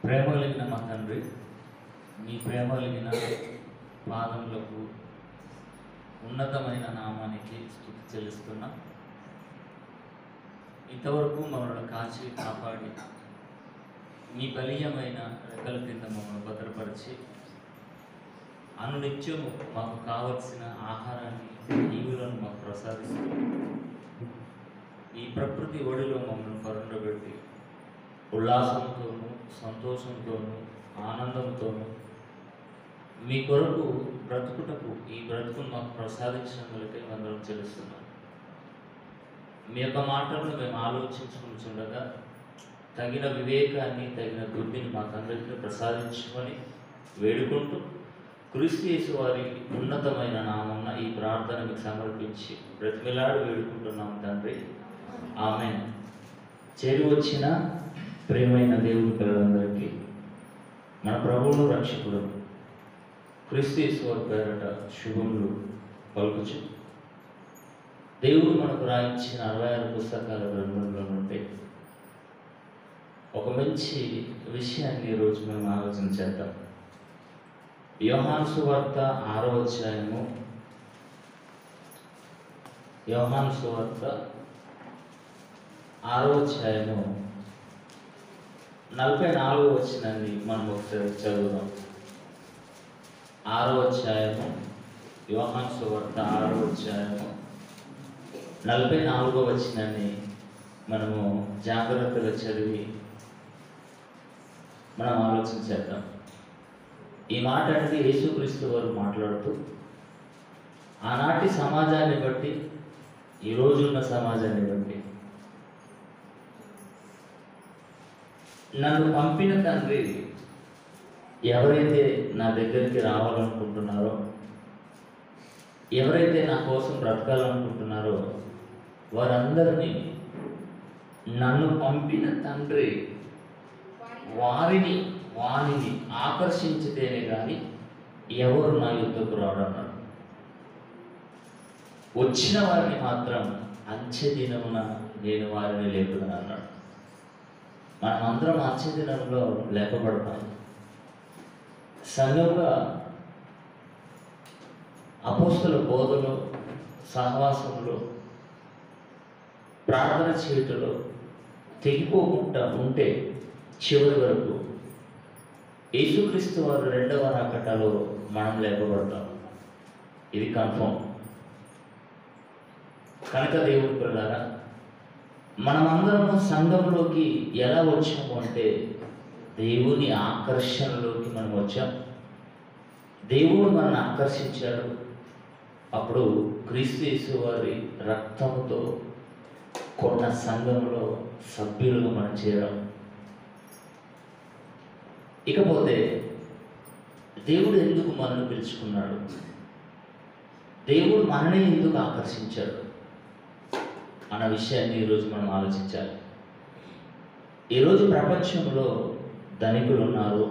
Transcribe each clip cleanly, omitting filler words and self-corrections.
ప్రేమ కలిగిన మా తండ్రి, మీ ప్రేమ కలిగిన పాదములకు ఉన్నతమైన నామానికి స్తుతి చెల్లిస్తున్నాం. ఇంతవరకు మమ్మల్ని కాచి కాపాడి మీ బలీయమైన రెక్కల కింద మమ్మల్ని భద్రపరిచి అనునిత్యము మాకు కావలసిన ఆహారాన్ని, ఈవులను మాకు ప్రసాదిస్తూ ఈ ప్రకృతి ఒడిలో మమ్మల్ని పరుండబెట్టి ఉల్లాసంతోనూ, సంతోషంతోనూ, ఆనందంతోనూ మీ కొరకు బ్రతుకుటకు ఈ బ్రతుకును మాకు ప్రసాదించినందుకే వందనం చెల్లిస్తున్నాం. మీ యొక్క మాటలను మేము ఆలోచించుకుంటుండగా తగిన వివేకాన్ని, తగిన బుద్ధిని మాకందరికీ ప్రసాదించుకొని వేడుకుంటూ క్రీస్తు యేసు వారి ఉన్నతమైన నామమున ఈ ప్రార్థన మీకు సమర్పించి బ్రతిమిలాడి వేడుకుంటున్నాం తండ్రి. ఆమేన్. చేరి వచ్చిన ప్రేమైన దేవుని పిల్లలందరికీ మన ప్రభువును రక్షకుడు క్రీస్తు యేసు వారి పేరట శుభములు పలుకుచు, దేవుడు మనకు రాయించిన 66 పుస్తకాల గ్రంథంలో నుండి ఒక మంచి విషయాన్ని ఈరోజు మేము ఆలోచన చేద్దాం. యోహాను సువార్త 6వ అధ్యాయము, యోహాను సువార్త 6వ అధ్యాయము 44వ వచనాన్ని మనం ఒకసారి చదువుదాం. 6వ అధ్యాయము, యోహాను సువార్త 6వ అధ్యాయము 44వ వచనాన్ని మనము జాగ్రత్తగా చదివి మనం ఆలోచన చేద్దాం. ఈ మాట అనేది యేసుక్రీస్తు వారు మాట్లాడుతూ ఆనాటి సమాజాన్ని బట్టి, ఈ రోజున్న సమాజాన్ని బట్టి, నన్ను పంపిన తండ్రి ఎవరైతే నా దగ్గరికి రావాలనుకుంటున్నారో, ఎవరైతే నా కోసం బ్రతకాలనుకుంటున్నారో వారందరినీ నన్ను పంపిన తండ్రి వారిని ఆకర్షించితేనే కానీ ఎవరు నా యుద్ధకు రాడన్నాడు. వచ్చిన వారిని మాత్రం అంచె దినమున నేను వారిని లేపుదను అన్నాడు. మనమందరం అంచె దినంలో లేపబడతాం. సంఘంగా అపోస్తల బోధలో, సహవాసంలో, ప్రార్థన చేయటంలో తెగిపోకుండా ఉంటే చివరి వరకు యేసుక్రీస్తు వారు 2వ రాకటలో మనం లేపబడతాం. ఇది కన్ఫర్మ్. కనుక దేవుడి పిల్లారా, మనమందరము సంఘంలోకి ఎలా వచ్చాము అంటే దేవుని ఆకర్షణలోకి మనం వచ్చాం. దేవుడు మనల్ని ఆకర్షించాడు. అప్పుడు క్రీస్తు యేసు వారి రక్తంతో కొన్న సంఘంలో సభ్యులుగా మనం చేరాం. ఇకపోతే దేవుడు ఎందుకు మనల్ని పిలుచుకున్నాడు? దేవుడు మనల్ని ఎందుకు ఆకర్షించాడు అన్న విషయాన్ని ఈరోజు మనం ఆలోచించాలి. ఈరోజు ప్రపంచంలో ధనికులు ఉన్నారు,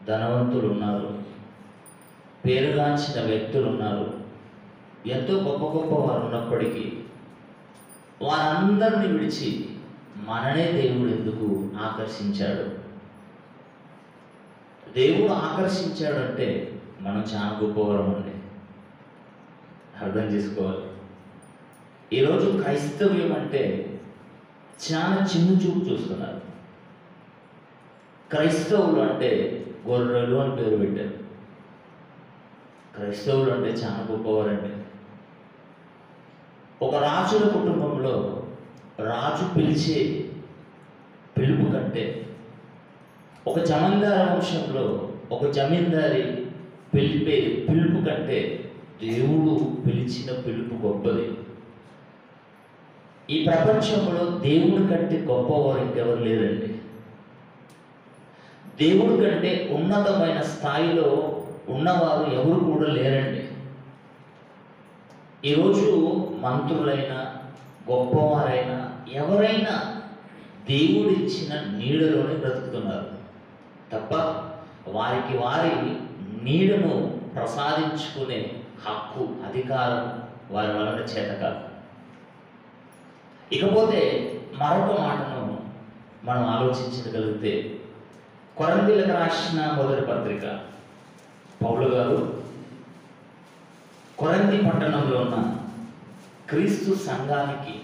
ధనవంతులు ఉన్నారు, పేరుగాంచిన వ్యక్తులు ఉన్నారు, ఎంతో గొప్ప గొప్ప వారు ఉన్నప్పటికీ వారందరిని విడిచి మననే దేవుడు ఎందుకు ఆకర్షించాడు? దేవుడు ఆకర్షించాడంటే మనం చాలా గొప్పవారం అండి, అర్థం చేసుకోవాలి. ఈరోజు క్రైస్తవ్యం అంటే చాలా చిన్న చూపు చూస్తున్నారు. క్రైస్తవులు అంటే గొర్రెలు అని పేరు పెట్టారు. క్రైస్తవులు అంటే చాలా గొప్పవారండి. ఒక రాజుల కుటుంబంలో రాజు పిలిచే పిలుపు కంటే, ఒక జమీందారు వంశంలో ఒక జమీందారి పిలిపే పిలుపు కంటే దేవుడు పిలిచిన పిలుపు గొప్పది. ఈ ప్రపంచంలో దేవుడి కంటే గొప్పవారు ఇంకెవరు లేరండి. దేవుడి కంటే ఉన్నతమైన స్థాయిలో ఉన్నవారు ఎవరు కూడా లేరండి. ఈరోజు మంత్రులైనా, గొప్పవారైనా, ఎవరైనా దేవుడిచ్చిన నీడలోనే బ్రతుకుతున్నారు తప్ప వారికి వారి నీడను ప్రసాదించుకునే హక్కు, అధికారం వారి వలన చేత కాదు. ఇకపోతే మరొక మాటను మనం ఆలోచించగలిగితే, కొరింథీయులకు రాసిన మొదటి పత్రిక పౌలు గారు కొరింథీ పట్టణంలో ఉన్న క్రీస్తు సంఘానికి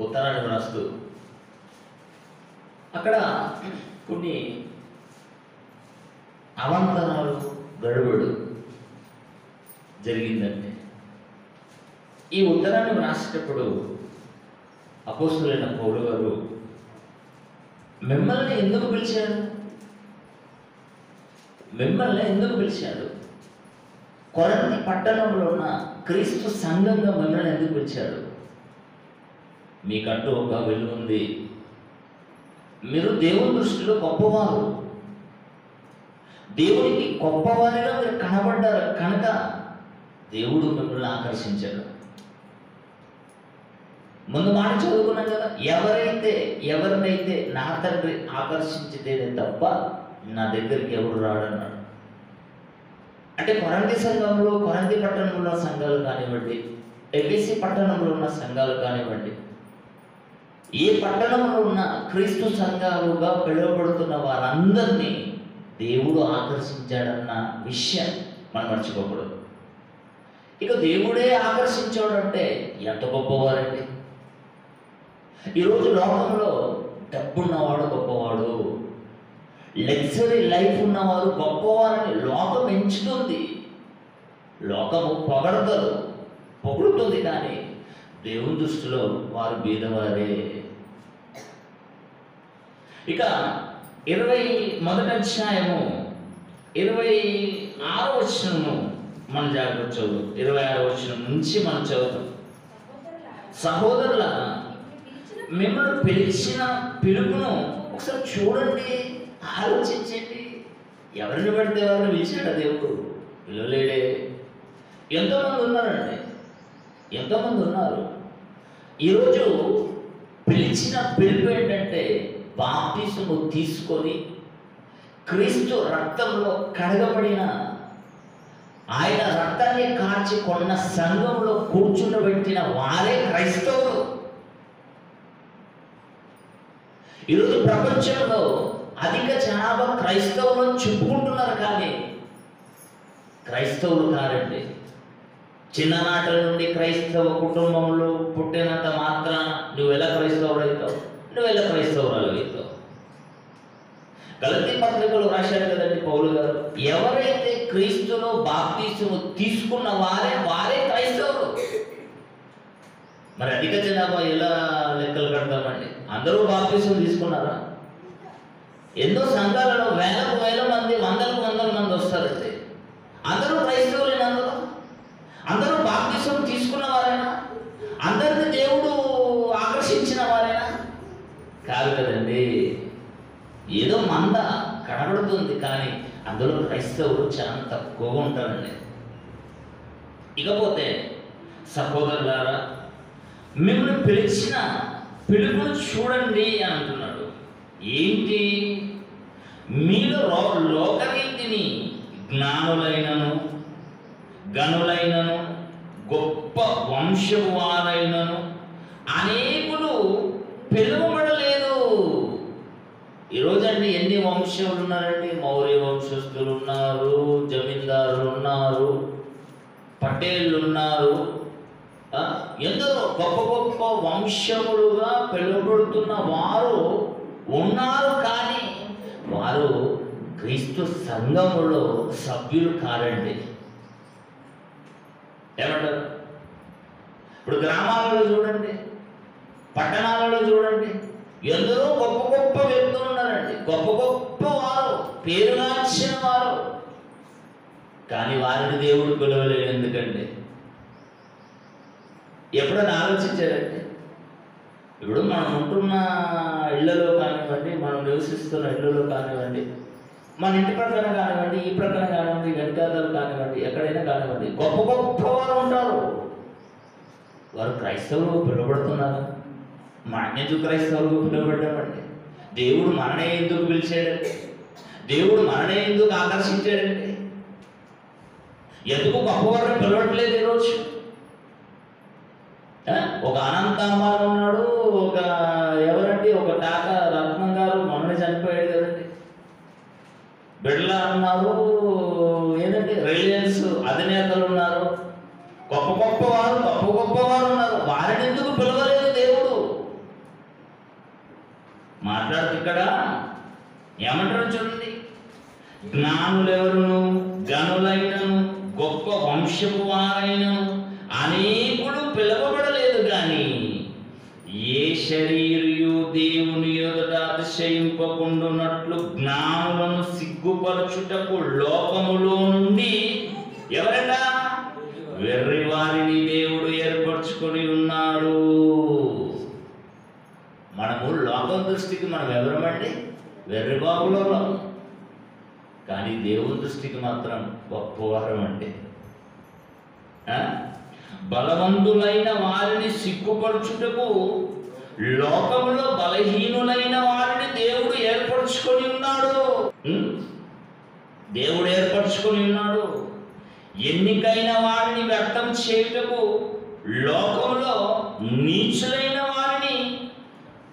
ఉత్తరాన్ని వ్రాస్తూ అక్కడ కొన్ని అవాంతరాలు గడుబడు జరిగిందండి. ఈ ఉత్తరాన్ని వ్రాసేటప్పుడు అపోస్తలుడైన పౌలు గారు మిమ్మల్ని ఎందుకు పిలిచాడు? మిమ్మల్ని ఎందుకు పిలిచాడు? కొరింథీ పట్టణంలో ఉన్న క్రీస్తు సంఘంగా మిమ్మల్ని ఎందుకు పిలిచాడు? మీకంటూ ఒక విలువ ఉంది. మీరు దేవుని దృష్టిలో గొప్పవారు, దేవునికి గొప్పవారిగా మీరు కనబడ్డారు కనుక దేవుడు మిమ్మల్ని ఆకర్షించాడు. ముందు మాట చదువుకున్నాం కదా, ఎవరినైతే నా తండ్రి ఆకర్షించితేనే తప్ప నా దగ్గరికి ఎవరు రాడన్నాడు. అంటే కొరింథీ సంఘంలో, కొరింథీ పట్టణంలో ఉన్న సంఘాలు కానివ్వండి, ఎఫెసీ పట్టణంలో ఉన్న సంఘాలు కానివ్వండి, ఏ పట్టణంలో ఉన్న క్రీస్తు సంఘాలుగా పిలువబడుతున్న వారందరినీ దేవుడు ఆకర్షించాడన్న విషయం మనం మర్చిపోకూడదు. ఇక దేవుడే ఆకర్షించాడంటే ఎంత గొప్పవారండి. ఈరోజు లోకంలో డబ్బున్నవాడు గొప్పవాడు, లగ్జరీ లైఫ్ ఉన్నవారు గొప్పవారని లోకం ఎంచుతుంది, లోకము పొగుడుతుంది. కానీ దేవుని దృష్టిలో వారు బీదవారే. ఇక 21వ అధ్యాయము 26వ వచనము మన జాగ్రత్త చదువు. 26వ వచనం నుంచి మనం చదువుతాం. సహోదరుల, మిమ్మల్ని పిలిచిన పిలుపును ఒకసారి చూడండి, ఆలోచించండి. ఎవరిని పడితే ఎవరిని పిలిచాడు దేవుడు? పిలవలేడే. ఎంతోమంది ఉన్నారండి, ఎంతోమంది ఉన్నారు. ఈరోజు పిలిచిన పిలుపు ఏంటంటే బాప్తిసము తీసుకొని క్రీస్తు రక్తంలో కడగబడిన, ఆయన రక్తాన్ని కార్చి కొన్న సంఘంలో కూర్చుండబెట్టిన వారే క్రైస్తవులు. ఈరోజు ప్రపంచంలో అధిక జనాభా క్రైస్తవులు చెప్పుకుంటున్నారు, కానీ క్రైస్తవులు కారండి. చిన్ననాటి నుండి క్రైస్తవ కుటుంబంలో పుట్టినంత మాత్రాన నువ్వు ఎలా క్రైస్తవుడు అవుతావు? నువ్వు ఎలా క్రైస్తవురాలు అవుతావు? గలతీ పత్రికలో రాశారు కదండి పౌలు గారు, ఎవరైతే క్రీస్తులో బాప్తిసము తీసుకున్న వారే క్రైస్తవులు. మరి అధిక జనాభా ఎలా లెక్కలు కడతామండి? అందరూ బాప్తిసం తీసుకున్నారా? ఎన్నో సంఘాలలో వేల మంది, వందల మంది వస్తారండి. అందరూ క్రైస్తవులేనా? అందరూ బాప్తిసం తీసుకున్న వారైనా? అందరిని దేవుడు ఆకర్షించిన వారైనా? కాదు కదండి. ఏదో మంద కనబడుతుంది, కానీ అందులో క్రైస్తవులు చాలా తక్కువగా ఉంటారండి. ఇకపోతే సహోదరులారా, మిమ్మల్ని పిలిచిన పిలుపును చూడండి అని అంటున్నాడు. ఏంటి? మీలో లోకరీతిని జ్ఞానులైనను, గనులైనను, గొప్ప వంశము వారైనను అనేకులు పిలువబడలేదు. ఈరోజండి ఎన్ని వంశములు ఉన్నారండి? మౌర్య వంశస్థులు ఉన్నారు, జమీందారులు ఉన్నారు, పటేళ్ళు ఉన్నారు, ఎందరో గొప్ప గొప్ప వంశములుగా పిలువబడుతున్న వారు ఉన్నారు, కానీ వారు క్రీస్తు సంఘములో సభ్యులు కారండి. ఏమంటారు? ఇప్పుడు గ్రామాలలో చూడండి, పట్టణాలలో చూడండి, ఎందరో గొప్ప గొప్ప వ్యక్తులు ఉన్నారండి, గొప్ప గొప్ప వారు, పేరుగాంచిన వారు, కానీ వారిని దేవుడు పిలవలేదు. ఎందుకండి? ఎప్పుడైనా ఆలోచించారండి? ఇప్పుడు మనం ఉంటున్న ఇళ్లలో కానివ్వండి, మనం నివసిస్తున్న ఇళ్లలో కానివ్వండి, మన ఇంటి ప్రక్కన కానివ్వండి, ఈ ప్రక్కన కానివ్వండి, వెనకాతలు కానివ్వండి, ఎక్కడైనా కానివ్వండి, గొప్ప గొప్ప వారు ఉంటారు. వారు క్రైస్తవులు పిలువబడుతున్నారు. మనెందుకు క్రైస్తవులు పిలువబడ్డామండి? దేవుడు మననే ఎందుకు పిలిచాడండి? దేవుడు మననే ఎందుకు ఆకర్షించాడండి? ఎందుకు గొప్పవారిని పిలవట్లేదు ఈరోజు? ఒక అనంతాంబాలు ఉన్నాడు, ఒక ఎవరండి, ఒక టాకా రత్నం గారు మొన్న చనిపోయాడు కదండి. బిర్లా ఉన్నారు, ఏంటంటే రిలయన్స్ అధినేతలు ఉన్నారు, గొప్ప గొప్పవారు ఉన్నారు. వారిని ఎందుకు పిలవలేదు దేవుడు? మాట్లాడుతూ ఇక్కడ ఏమంటారు చూడండి, జ్ఞానులు ఎవరును, గనులైనను, గొప్ప వంశపు వారైనను అనేకులు పిలవబడలేదు. కానీ ఏ శరీరయు దేవుని ఎదుట అతిశయింపకుండునట్లు జ్ఞానులను సిగ్గుపరచుటకు లోకములో నుండి ఎవరన్నా వెర్రి వారిని దేవుడు ఏర్పరచుకొని ఉన్నాడు. మనము లోకం దృష్టికి మనం ఎవరమండి? వెర్రి బాబులో. కానీ దేవుని దృష్టికి మాత్రం గొప్పవారం అంటే బలవంతులైన వారిని సిగ్గుపరచుటకు లోకంలో బలహీనులైన వారిని దేవుడు ఏర్పరచుకొని ఉన్నాడు. దేవుడు ఏర్పరచుకొని ఉన్నాడు. ఎన్నికైన వారిని వ్యక్తం చేయుటకు లోకంలో నీచులైన వారిని,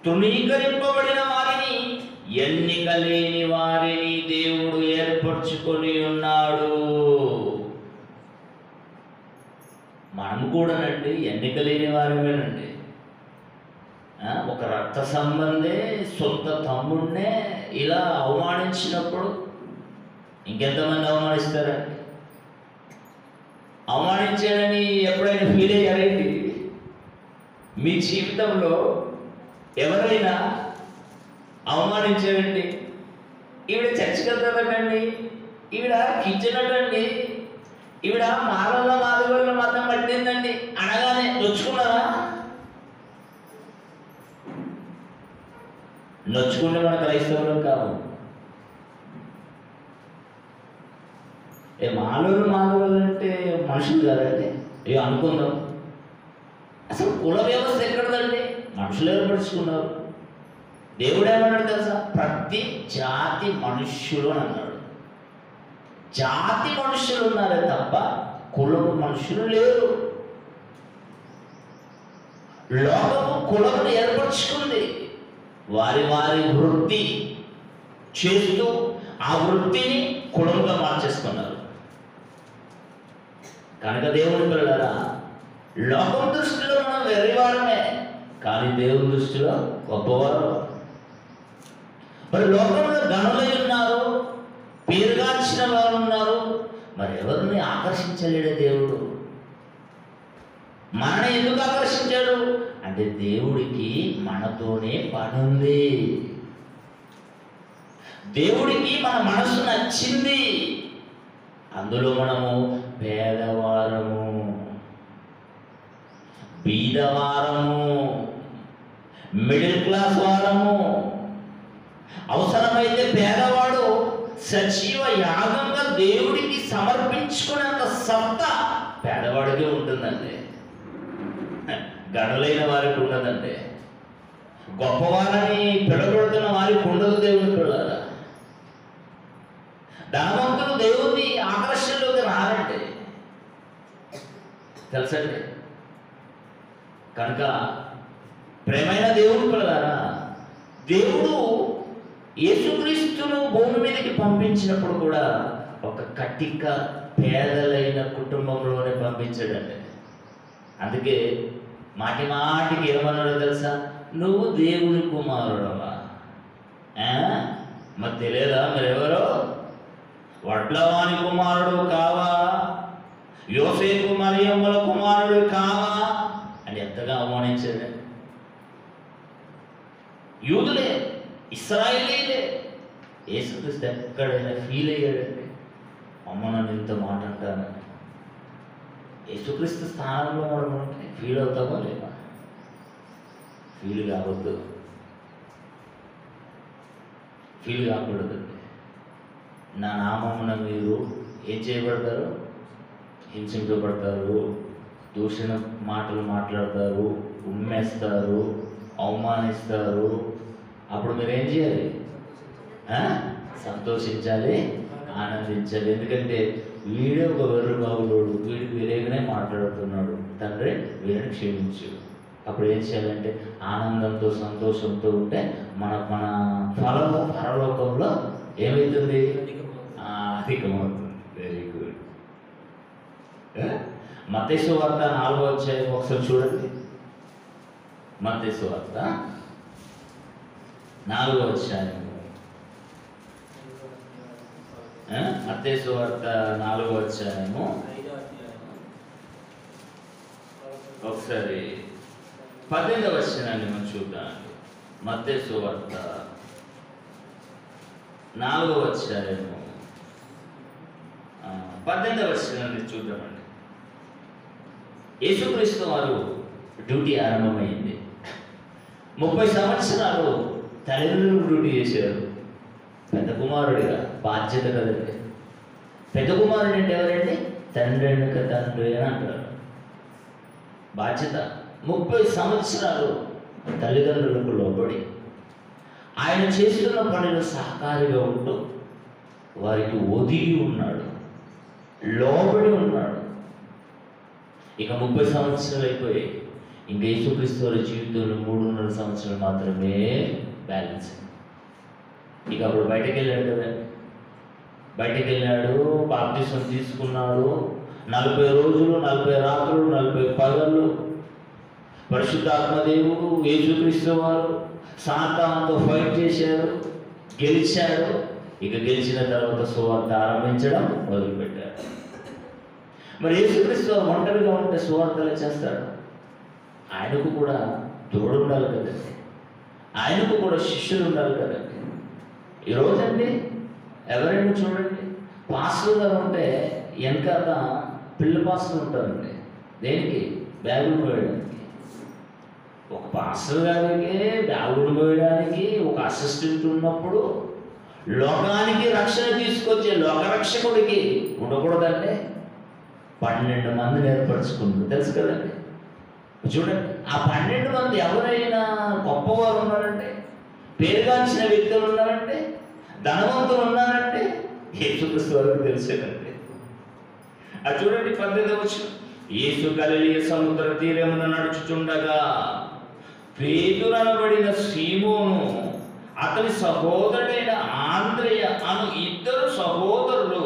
తృణీకరింపబడిన వారిని, ఎన్నిక లేని వారిని దేవుడు ఏర్పరచుకొని ఉన్నాడు. మనము కూడానండి ఎన్నిక లేని వారిమేనండి. ఒక రక్త సంబంధే సొంత తమ్ముడినే ఇలా అవమానించినప్పుడు ఇంకెంతమంది అవమానిస్తారండి? అవమానించాడని ఎప్పుడైనా ఫీల్ అయ్యారండి? మీ జీవితంలో ఎవరైనా అవమానించారండి? ఈవిడ చర్చికి వెళ్తాదండి, ఈవిడ కిచెన్ అండి, ఈవిడ మాదిగోళ్ళ మతం పట్టిందండి అనగానే నొచ్చుకున్నారా? నొచ్చుకుంటే మన క్రైస్తవులు కాదు. మాదిగోళ్ళు అంటే మనుషులు కదండి, ఏ అనుకుందాం. అసలు కుల వ్యవస్థ ఎక్కడదండి? మనుషులు ఏర్పరచుకున్నారు. దేవుడు ఏమన్నాడు తెలుసా? ప్రతి జాతి మనుష్యులు అని అన్నాడు. జాతి మనుషులు ఉన్నారే తప్ప కులము మనుషులు లేరు. లోకము కులమును ఏర్పరచుకుంది. వారి వారి వృత్తి చేస్తూ ఆ వృత్తిని కులముగా మార్చేసుకున్నారు. కనుక దేవుని పిల్లలారా, లోకం దృష్టిలో మనం వెర్రివారమే, కానీ దేవుని దృష్టిలో గొప్పవారు. మరి లోకంలో గనులై ఉన్నారు, పేరుగాంచిన వారు ఉన్నారు. మరి ఎవరిని ఆకర్షించలేడే దేవుడు? మనని ఎందుకు ఆకర్షించాడు అంటే దేవుడికి మనతోనే పని ఉంది. దేవుడికి మన మనసు నచ్చింది. అందులో మనము పేదవారము, బీదవారము, మిడిల్ క్లాస్ వారము. అవసరమైతే పేదవాడు సజీవ యాగంగా దేవుడికి సమర్పించుకునేంత సత్తా పేదవాడికి ఉంటుందండి. గనులైన వారికి ఉండదండి. గొప్పవారని పిలబడుతున్న వారికి ఉండదు. దేవుని పిల్లరా, ధనవంతులు దేవుని ఆకర్షణలోకి రారండి, తెలుసండి. కనుక ప్రేమైన దేవుని పిల్లరా, దేవుడు యేసుక్రీస్తును భూమి మీదకి పంపించినప్పుడు కూడా ఒక కటిక పేదలైన కుటుంబంలోనే పంపించాడండి. అందుకే మాటి మాటికి ఏమన్నాడో తెలుసా? నువ్వు దేవుని కుమారుడవా? మరి తెలియదా మీరెవరో? వడ్లవాని కుమారుడు కావా? యోసేపు మరియమ్మల కుమారుడు కావా అని ఎంతగా అవమానించాడు. యూదులే, ఇశ్రాయేలీలే. యేసుక్రీస్తు ఎక్కడైనా ఫీల్ అయ్యాడండి, అమ్మ నన్ను ఇంత మాట అంటానని. యేసుక్రీస్తు స్థానంలో మనం ఉంటే ఫీల్ అవుతామో లేదా? ఫీల్ కావద్దు, ఫీల్ కాకూడదండి. నా నామమున మీరు ఏం చేయబడతారు? హింసించబడతారు, దూషణ మాటలు మాట్లాడతారు, ఉమ్మేస్తారు, అవమానిస్తారు. అప్పుడు మీరు ఏం చేయాలి? సంతోషించాలి, ఆనందించాలి. ఎందుకంటే వీడే ఒక వెర్రి బాబులోడు, వీడికి వేరేగానే మాట్లాడుతున్నాడు, తండ్రి వీడిని క్షమించు. అప్పుడు ఏం చేయాలంటే ఆనందంతో సంతోషంతో ఉంటే మన ఫలము పరలోకంలో ఏమవుతుంది? అధికమవుతుంది. Very good. మత్తయి సువార్త 4వ అధ్యాయం ఒకసారి చూడండి. మత్తయి సువార్త 4వ అధ్యాయం. మత్తయి సువార్త 4వ అధ్యాయము ఒకసారి 18వ వచనాన్ని మనం చూద్దామండి. మత్తయి సువార్త 4వ అధ్యాయము 18వ వచనాన్ని చూద్దామండి. యేసుక్రీస్తు వారు డ్యూటీ ఆరంభమైంది. 30 సంవత్సరాలు తల్లిదండ్రులు డ్యూటీ చేశారు. పెద్ద కుమారుడిగా బాధ్యత కదండి. పెద్ద కుమారుడు అంటే ఎవరండి? తండ్రి వెనుక తండ్రి అని అంటారు. బాధ్యత. 30 సంవత్సరాలు తల్లిదండ్రులకు లోబడి ఆయన చేస్తున్న పనిలో సహకారిగా ఉంటూ వారికి ఒదిగి ఉన్నాడు, లోబడి ఉన్నాడు. ఇక 30 సంవత్సరాలు అయిపోయి ఇంకా యేసుక్రీస్తు వారి జీవితంలో 3.5 సంవత్సరాలు మాత్రమే బ్యాలెన్స్. ఇక అప్పుడు బయటకు వెళ్ళాడు కదండి. బయటకు వెళ్ళాడు, బాప్తిసం తీసుకున్నాడు. 40 రోజులు 40 రాత్రులు 40 పగళ్ళు పరిశుద్ధాత్మదేవుడు యేసుక్రీస్తు వారు సాతానుతో ఫైట్ చేశారు, గెలిచాడు. ఇక గెలిచిన తర్వాత సువార్త ఆరంభించడం మొదలుపెట్టాడు. మరి యేసుక్రీస్తు వారు ఒంటరిగా ఉంటే సువార్తలు చేస్తాడు. ఆయనకు కూడా తోడు ఉండాలి కదండి. ఆయనకు కూడా శిష్యులు ఉండాలి కదండి. ఈరోజండి ఎవరైనా చూడండి, పాస్టర్ గారు ఉంటే వెనకాల పిల్ల పాస్టర్ ఉంటారండి. దేనికి? బ్యాగులు మోయడానికి. ఒక పాస్టర్ గారికి బ్యాగులు మోయడానికి ఒక అసిస్టెంట్ ఉన్నప్పుడు లోకానికి రక్షణ తీసుకొచ్చే లోకరక్షకుడికి ఉండకూడదంటే 12 మందిని ఏర్పరచుకుంటారు. తెలుసు కదండి. చూడండి, ఆ 12 మంది ఎవరైనా గొప్పవారు ఉన్నారంటే, పేరుగాంచిన వ్యక్తులు ఉన్నారంటే, ధనవంతులు ఉన్నారంటే యేసుక్రీస్తు వారికి తెలిసేదండి. అది చూడండి 18వ వచనం. యేసు గలిలయ సముద్ర తీరమున నడుచుచుండగా పేతురు అనబడిన సీమోను అతని సహోదరుడైన ఆంద్రేయ అను 2 సహోదరులు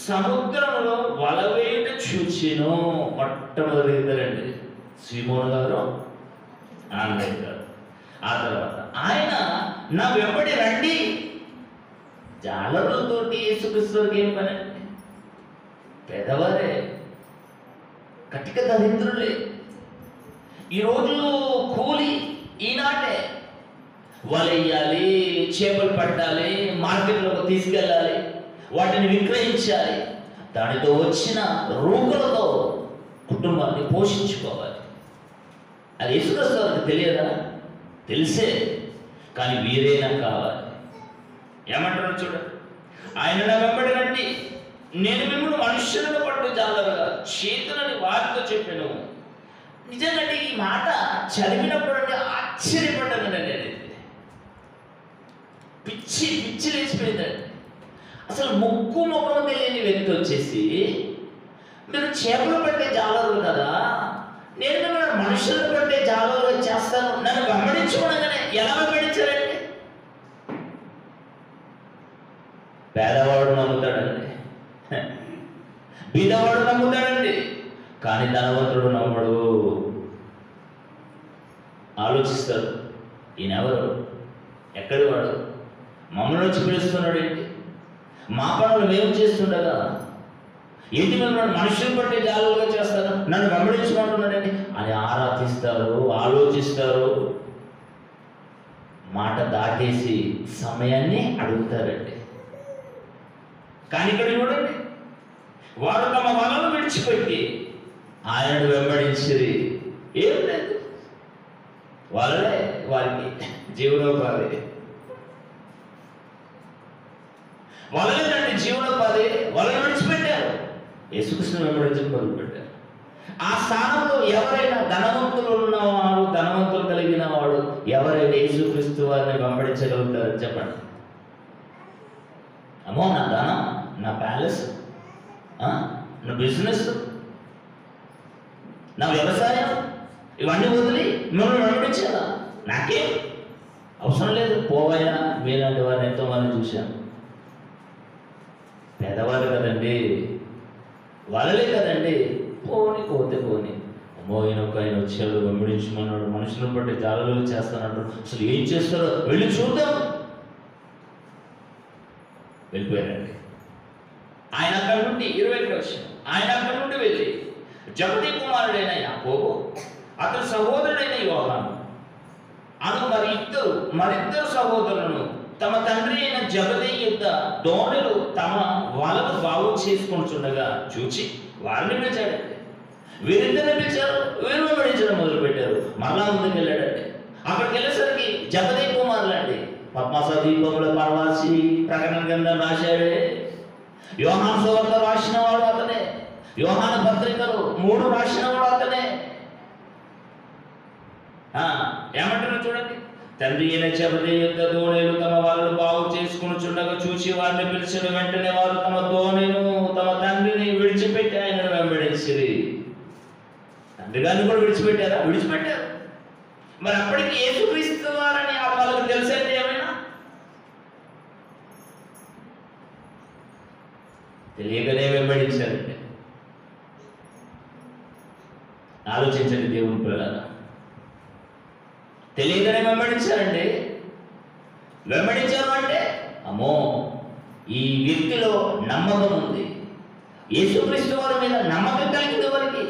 సముద్రంలో వలవేట చూచెను. మొట్టమొదటి ఇద్దరండి, సీమోను గారు, ఆంద్రేయ గారు. ఆ తర్వాత ఆయన నా వెంబడి రండి. జాలరులతోటి యేసుక్రీస్తుకి ఏం పని అండి? పెదవారే, కటిక దరిద్రులే. ఈరోజు కూలి ఈనాటే వలెయ్యాలి, చేపలు పట్టాలి, మార్కెట్లోకి తీసుకెళ్ళాలి, వాటిని విక్రయించాలి, దానితో వచ్చిన రూకలతో కుటుంబాన్ని పోషించుకోవాలి. అది యేసుక్రీస్తు వారికి తెలియదా? తెలిసే, కానీ వీరైనా కావాలి. ఏమంటారు చూడండి, ఆయన నా వెంబడి రండి, నేను మిమ్మల్ని మనుష్యులను పట్టు జాలరుగా చేతులని వారితో చెప్పాను. నిజంగా ఈ మాట చదివినప్పుడు అంటే ఆశ్చర్యపడ్డానండి. నేను పిచ్చి పిచ్చి లేచిపోయిందండి. అసలు ముక్కు ముఖం తెలియని వ్యక్తి వచ్చేసి మీరు చేపలు పట్టే జాలరులు కదా, నేను మిమ్మల్ని మనుషులను పట్టే జాలరుగా చేస్తాను, నన్ను వెంబడించుకోవడంగానే ఎలా వెంబడించారండి? పేదవాడు నమ్ముతాడండి, బీదవాడు నమ్ముతాడండి, కానీ ధనవంతుడు నమ్మడు. ఆలోచిస్తాడు, ఈయనెవరు, ఎక్కడి వాడు, మమ్మల్ని వచ్చి పిలుస్తున్నాడు ఏంటి, మా పనులు మేము చేస్తుండగా ఏంటి మిమ్మల్ని మనుషులు పట్టే జాలుగా చేస్తారు, నన్ను వెంబడించుకుంటున్నాడండి అని ఆరాధిస్తారు, ఆలోచిస్తారు, మాట దాటేసి సమయాన్ని అడుగుతారండి. కానీ ఇక్కడ చూడండి, వారు తమ వలను విడిచిపెట్టి ఆయనను వెంబడించిరి. ఏం లేదు, వాళ్ళే వారికి జీవనోపాధి, వాళ్ళేనండి జీవనోపాధి. వాళ్ళని విడిచిపెట్టారు, యేసుకృష్ణుని వెంబడించడం మొదలుపెట్టారు. ఆ స్థానంలో ఎవరైనా ధనవంతులు ఉన్నవాడు, ధనవంతులు కలిగిన వాడు ఎవరైనా యేసుక్రీస్తు వారిని వెంబడించగలుగుతారని చెప్పండి. అమ్మో, నా ధనం, నా ప్యాలెస్, నా బిజినెస్, నా వ్యవసాయం, ఇవన్నీ వదిలి మిమ్మల్ని వెంబడించాలా? నాకేం అవసరం లేదు, పోవైనా మీలాంటి వారిని ఎంతోమంది చూశాను. పేదవాళ్ళు కదండి, వాళ్ళే కదండి. పోతే పోని, అమ్మో ఆయన వచ్చాడు, వెంబడించమన్నాడు, మనుషులను బట్టి జాలలో చేస్తానంటాడు, అసలు ఏం చేస్తారో వెళ్ళి చూద్దాం. వెళ్ళిపోయారండి. ఆయన అక్కడి నుండి 20వ వచనం, ఆయన అక్కడి నుండి వెళ్ళి జబదీ కుమారుడైన యాకోబు, అతని సహోదరుడైన యోహాను అను మరిద్దరు సహోదరులను తమ తండ్రి అయిన జబదయి యొద్ద దోణిలు తమ వలను బాగు చేసుకుంటుండగా చూచి వారిని పిలిచాడండి. వీరిద్దరిని పిలిచారు, వీరు వెంబడించడం మొదలు పెట్టారు. మరలా ముందుకు వెళ్ళాడండి. అక్కడికి వెళ్ళేసరికి జబదయి కుమారులండి. పద్మస దీపముల పరవాసి, ప్రకటన గ్రంథం రాశాడే, యోహాను సువార్త రాసిన వాడు అతనే, యోహాను పత్రికలు 3 రాసిన వాడు అతనే. ఏమంటారు చూడండి, తండ్రి అయిన జబదయి యొద్ద దోణిలు తమ వాళ్ళు బాగు చేసుకునిచుండగా చూసి వారిని పిలిచిన వెంటనే వారు తమ దోణిను తమ తండ్రిని విడిచిపెట్టి ఆయనను వెంబడించిరి. తండ్రి గారిని కూడా విడిచిపెట్టారా? విడిచిపెట్టారు. మరి అప్పటికి యేసుక్రీస్తు వారని వాళ్ళకి తెలుసండి ఏమైనా? తెలియకనే వెంబడించారండి. ఆలోచించండి దేవుని పిల్లలారా, తెలియకనే వెంబడించారండి. వెంబడించారు అంటే అమ్మో ఈ వ్యక్తిలో నమ్మకం ఉంది, యేసుక్రీస్తు వారి మీద నమ్మకం కలిగింది. వారికి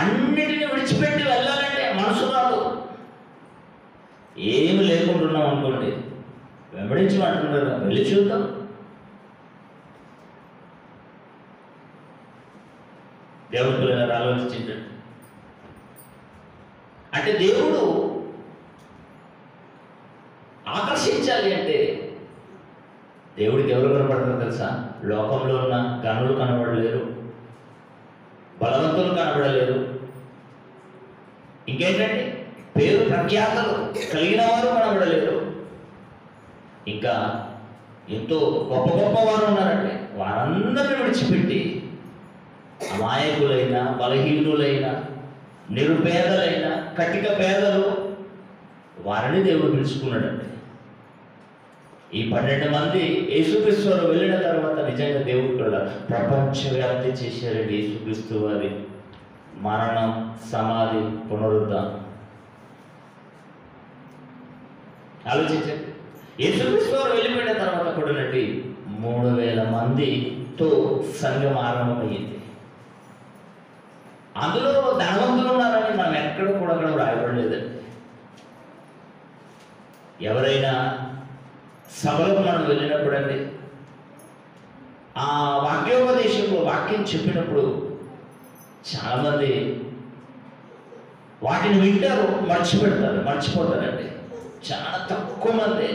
అన్నిటిని విడిచిపెట్టి వెళ్ళాలంటే మనసు రాదు. ఏమి లేకుంటున్నాం అనుకోండి, వెంబడించమంటున్నారు, వెళ్ళి చూద్దాం. దేవుని పిల్లలు ఆలోచించండి. అంటే దేవుడు ఆకర్షించాలి అంటే దేవుడికి ఎవరు కనపడతారు తెలుసా? లోకంలో ఉన్న గనులు కనబడలేరు, బలవంతులు కనబడలేరు, ఇంకేంటంటే పేరు ప్రఖ్యాతలు కలిగిన వారు కనబడలేరు, ఇంకా ఎంతో గొప్ప గొప్ప వారు ఉన్నారండి. వారందరిని విడిచిపెట్టి అమాయకులైన, బలహీనులైన, నిరుపేదలైన, కటిక పేదలు, వారిని దేవుడు పిలుచుకున్నాడండి. ఈ 12 మంది యేసుక్రీస్తు వారు వెళ్ళిన తర్వాత నిజంగా దేవుడు కూడా ప్రపంచవ్యాప్తి చేశారండి. యేసుక్రీస్తు వారి మరణం, సమాధి, పునరుద్ధానం. ఆలోచించండి. యేసుక్రీస్తు వారు వెళ్ళిపోయిన తర్వాత కూడా 3000 మందితో సంఘం ఆరంభమయ్యింది. అందులో ధనవంతులు ఉన్నారని మనం ఎక్కడ కూడా అక్కడ రాయబడలేదండి. ఎవరైనా సభలకు మనం వెళ్ళినప్పుడు అండి, ఆ వాక్యోపదేశంలో వాక్యం చెప్పినప్పుడు చాలామంది వాటిని వింటారు, మర్చిపోతారండి. చాలా తక్కువ మంది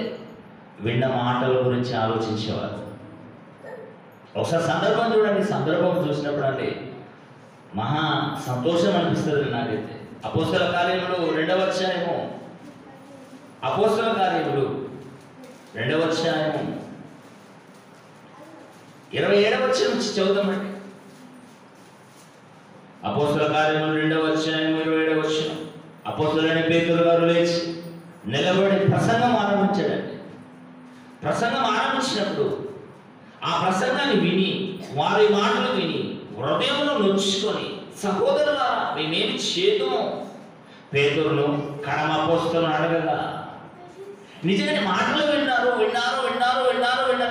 విన్న మాటల గురించి ఆలోచించేవారు. ఒకసారి సందర్భం చూడండి, సందర్భం చూసినప్పుడు అండి మహా సంతోషం అనిపిస్తుంది నాకైతే. అపోస్తల కార్యములు 2వ అధ్యాయము, అపోస్తల కార్యములు 2వ అధ్యాయము 27వ వచనం నుంచి చదువుతామండి. అపోస్తల కార్యములు 2వ అధ్యాయము 27వ వచనం. అపోస్తలుడైన పేతురు గారు లేచి నిలబడి ప్రసంగం ఆరంభించాడండి. ప్రసంగం ఆరంభించినప్పుడు ఆ ప్రసంగాన్ని విని, వారి మాటలు విని హృదయంలో నొచ్చుకొని, సహోదరులారా మేమేమి చేద్దాము? పేతురును కడమ అపోస్తలులను అడగగా, నిజంగా మాటలు విన్నారు.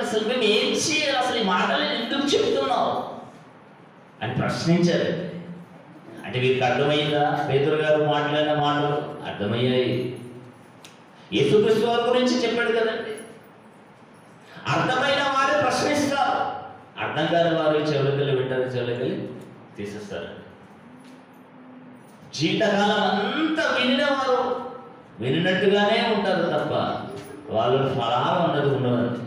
అసలు మేము ఏం చేయాలి? అసలు ఈ మాటలు ఎందుకు చెప్తున్నావు అని ప్రశ్నించారండి. అంటే వీరికి అర్థమైందా? పేతురు గారు మాట్లాడిన మాటలు అర్థమయ్యాయి. యేసుక్రీస్తు వారి గురించి చెప్పాడు కదండి. అర్థమైన వారు ప్రశ్నిస్తారు, అర్థం కాని వారు చెవులకెళ్ళి వింటారు, చెవులకెళ్ళి తీసేస్తారండి. జీవితకాలం అంతా వినినవారు వినినట్టుగానే ఉంటారు తప్ప వాళ్ళు ఫలాలు ఉండదండి.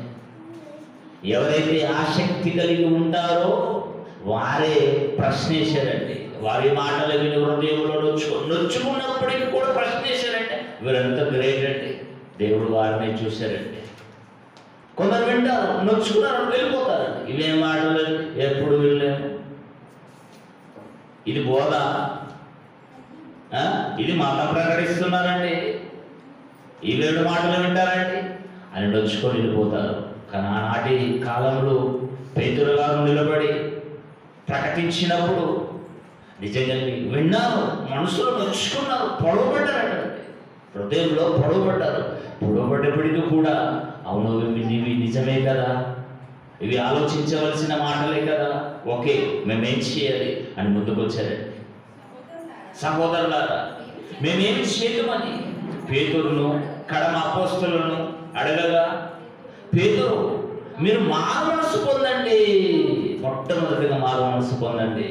ఎవరైతే ఆసక్తి కలిగి ఉంటారో వారే ప్రశ్నించారండి. వారి మాటలు విని హృదయంలో నొచ్చుకున్నప్పటికీ కూడా ప్రశ్నించారంటే వీరంతా గ్రేట్ అండి. దేవుడు వారిని చూశారండి. కొందరు వింటారు, నొచ్చుకున్నారు, వెళ్ళిపోతారండి. ఇవే మాటలు ఎప్పుడు వెళ్ళాము, ఇది బోధ, ఇది మతం ప్రకటిస్తున్నారండి, ఈ 2 మాటలు వింటారండి అని నొచ్చుకొని వెళ్ళిపోతారు. కానీ ఆనాటి కాలంలో పేతురు గారు నిలబడి ప్రకటించినప్పుడు నిజంగా విన్నారు, మనసులో నొచ్చుకున్నారు, పొడవబడ్డారు, హృదయంలో పొడవబడ్డారు. పొడవబడ్డప్పటికీ కూడా అవును ఇవి నిజమే కదా, ఇవి ఆలోచించవలసిన మాటలే కదా, ఓకే మేమేం చేయాలి అని ముందుకు వచ్చారండి. సహోదరులారా, మేమేమి చేయమని పేతురును కడమ అపోస్తలులను అడగగా, పేతురు మీరు మారు మనసు పొందండి, మొట్టమొదటిగా మారు మనసు పొందండి,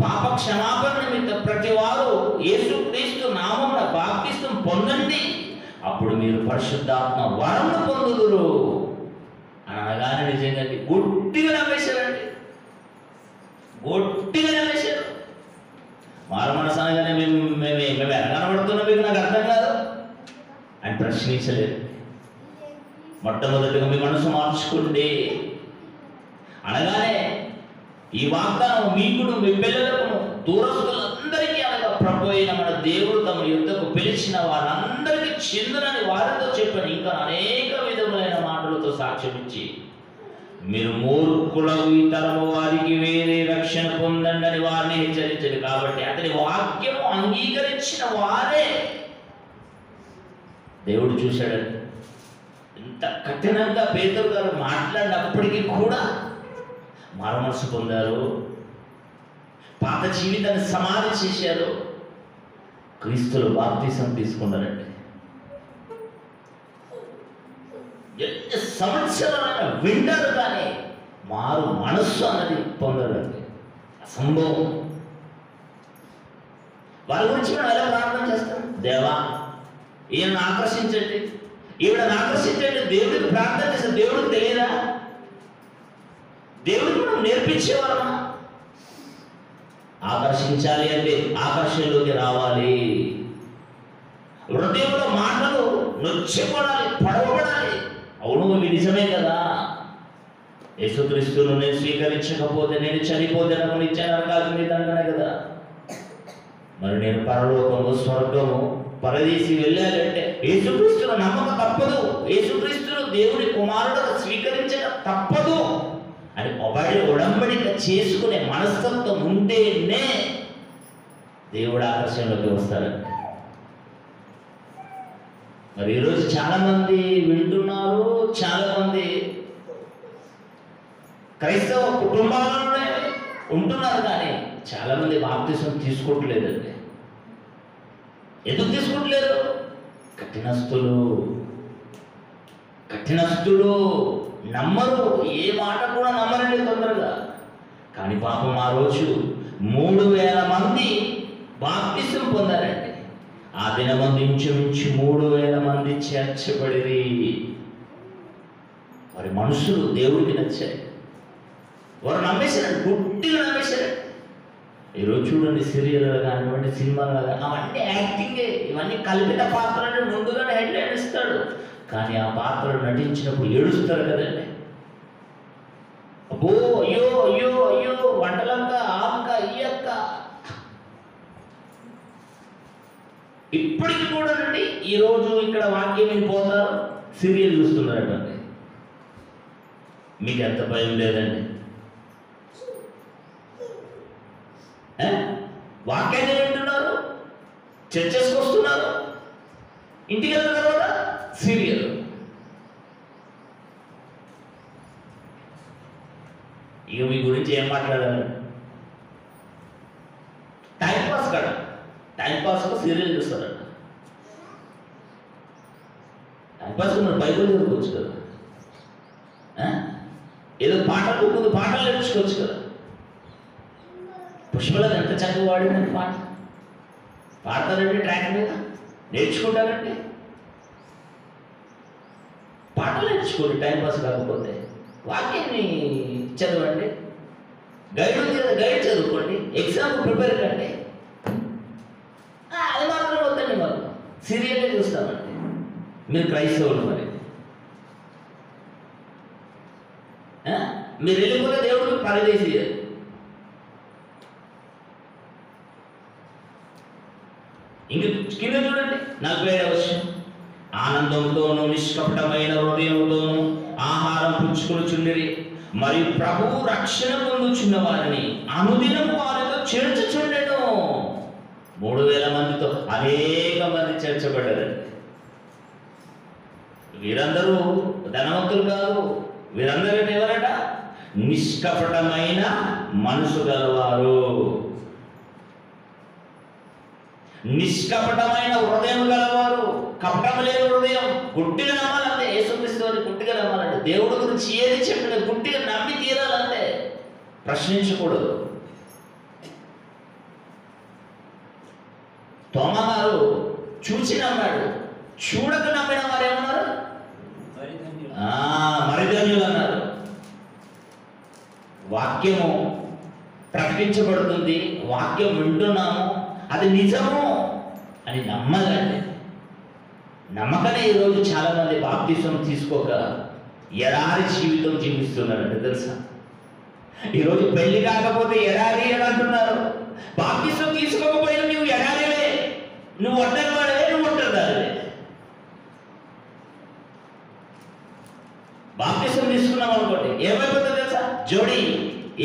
పాప క్షమాపణ నిమిత్తం ప్రతి వారు యేసుక్రీస్తు నామమున బాప్తిస్మం పొందండి, అప్పుడు మీరు పరిశుద్ధాత్మ వరమును పొందుదురు అని అనగానే నిజంగా గట్టిగా నవ్వేశారండి, గట్టిగా నవ్వేశారు. మారు మనసు అనగానే మేము ఎలా కనబడుతున్నాం మీకు నాకు అర్థం కాదు అని ప్రశ్నించలేదు. మొట్టమొదటిగా మీ మనసు మార్చుకోండి అనగానే ఈ వాగ్దానం మీకును మీ పిల్లలకు దూరస్తులందరికీ అనగా ప్రభు అయిన మన దేవుడు తమ యుద్ధకు పిలిచిన వారందరికీ చెందునని వారితో చెప్పని ఇంకా అనేక విధములైన మాటలతో సాక్ష్యం ఇచ్చి మీరు మూర్ఖులకు ఈ తరము వారికి వేరే రక్షణ పొందండి అని వారిని హెచ్చరించండి. కాబట్టి అతని వాక్యము అంగీకరించిన వారే దేవుడు చూశాడండి. ఇంత కఠినంగా పేతురు గారు మాట్లాడినప్పటికీ కూడా మారు మనసు పొందారు, పాత జీవితాన్ని సమాధి చేశారు, క్రీస్తులో బాప్తిసం తీసుకున్నారండి. ఎన్ని సంవత్సరాలైనా వింటారు కానీ మారు మనస్సు అన్నది పొందరండి, అసంభవం. వాళ్ళ గురించి మనం ఎలా ప్రార్థన చేస్తాం? దేవా ఈయనను ఆకర్షించండి, ఈవిడను ఆకర్షించండి, దేవుడికి ప్రార్థన చేస్తే దేవుడికి తెలియదా? దేవుడికి మనం నేర్పించేవారమా? ఆకర్షించాలి అంటే ఆకర్షణలోకి రావాలి, హృదయంలో మాటలు నొచ్చిపడాలి, పడవబడాలి. అవును ఇవి నిజమే కదా, యేసుక్రీస్తును నేను స్వీకరించకపోతే నేను చనిపోతే నాకు నిత్య నరకాగ్ని దండనే కదా, మరి నేను పరలోకము స్వర్గము పరదేశి వెళ్ళాలంటే యేసుక్రీస్తును నమ్మక తప్పదు, యేసుక్రీస్తును దేవుని కుమారుడుగా స్వీకరించక తప్పదు అని ఉడంబడిక చేసుకునే మనస్తత్వం ఉంటేనే దేవుడు ఆకర్షణలోకి వస్తారండి. మరి ఈరోజు చాలా మంది వింటున్నారు, చాలా మంది క్రైస్తవ కుటుంబాలలోనే ఉంటున్నారు, కానీ చాలా మంది బాప్తిసం తీసుకోవట్లేదండి. ఎందుకు తీసుకోవట్లేదు? కఠినస్తులు నమ్మరు, ఏ మాట కూడా నమ్మరండి తొందరగా. కానీ పాపం ఆ రోజు 3000 మంది బాప్తిసం పొందారండి. ఆ దినమందు ఇంచుమించు 3000 మంది చేర్చబడిరి. వారి మనుషులు దేవుడికి నచ్చాయి, వారు నమ్మేశారండి, గుట్టిగా నమ్మేశారండి. ఈరోజు చూడండి సీరియల్ కానివ్వండి, సినిమాలు కానీ అవన్నీ యాక్టింగే, ఇవన్నీ కల్పిత పాత్రని ముందుగానే హెడ్లైన్ ఇస్తాడు, కానీ ఆ పాత్రలు నటించినప్పుడు ఏడుస్తారు కదండి. అబ్బో అయ్యో అయ్యో అయ్యో వంటలక్క ఆక్క అయ్యక్క. ఇప్పటికి కూడా అండి ఈరోజు ఇక్కడ వాక్యం వినిపోతారు, సీరియల్ చూస్తున్నారటండి. మీకు ఎంత భయం లేదండి? వాక్యాన్ని వింటున్నారు, చర్చస్కి వస్తున్నారు, ఇంటికి వెళ్ళిన తర్వాత సీరియల్. ఇక మీ గురించి ఏం మాట్లాడాలి? టైంపాస్ కదా, టైంపాస్కు సీరియల్ చూస్తారట. టైంపాస్కు మీరు బైబిల్ చదువుకోవచ్చు కదా, ఏదో పాటలు ముందు పాటలు నేర్చుకోవచ్చు కదా. పుష్పలకు ఎంత చక్కగా వాడిందండి పాట, పాడతారండి ట్రాక్ మీద, నేర్చుకుంటారండి. పాటలు నేర్చుకోండి, టైంపాస్ కాకపోతే వాక్యాన్ని చదవండి, గైడ్ చదువుకోండి, ఎగ్జామ్ ప్రిపేర్ కండి. అది మాత్రం వద్దండి, మాకు సీరియల్లే చూస్తామండి. మీరు క్రైస్తవులు, మరి మీరు వెళ్ళిపోతే దేవుడికి పరదేశీ. ఇంక కింద చూడండి 45వ వచనం. ఆనందంతోనూ నిష్కపటమైన హృదయంతోనూ ఆహారం పుచ్చుకొనుచుండిరి. మరియు ప్రభువు రక్షణ పొందుచున్న వారిని అనుదినం వారితో చేర్చుచుండెను. 3000 మందితో అనేక మంది చేర్చబడ్డారండి. వీరందరూ ధనవంతులు కాదు. వీరందరూ ఎవరట? నిష్కపటమైన మనసు గలవారు, నిష్కపటమైన హృదయం గలవారు. కపటం లేని హృదయం. గుడ్డిగా నమ్మాలంటే, యేసుక్రీస్తు గుడ్డిగా నమ్మాలంటే, దేవుడి గురించి ఏది చెప్పినా గుడ్డిగా నమ్మి తీరాలంటే, ప్రశ్నించకూడదు. తోమా గారు చూసి నమ్మాడు, చూడక నమ్మిన వారు ఏమన్నారు? మరిధన్యులు అన్నారు. వాక్యము ప్రకటించబడుతుంది, వాక్యం వింటున్నాము, అది నిజము అని నమ్మాలండి. నమ్మకనే ఈరోజు చాలామంది బాప్తిసం తీసుకోక ఎడారి జీవితం జీవిస్తున్నారంటే తెలుసా? ఈరోజు పెళ్లి కాకపోతే ఎడారి అని అంటున్నారు. బాప్తిసం తీసుకోకపోయినా నువ్వు ఎడారివే, నువ్వు ఒంటరి వాడవే, నువ్వు ఒంటరిదారివే. బాప్తిసం తీసుకున్నాం అనుకోండి, ఏమైపోతుందో తెలుసా? జోడి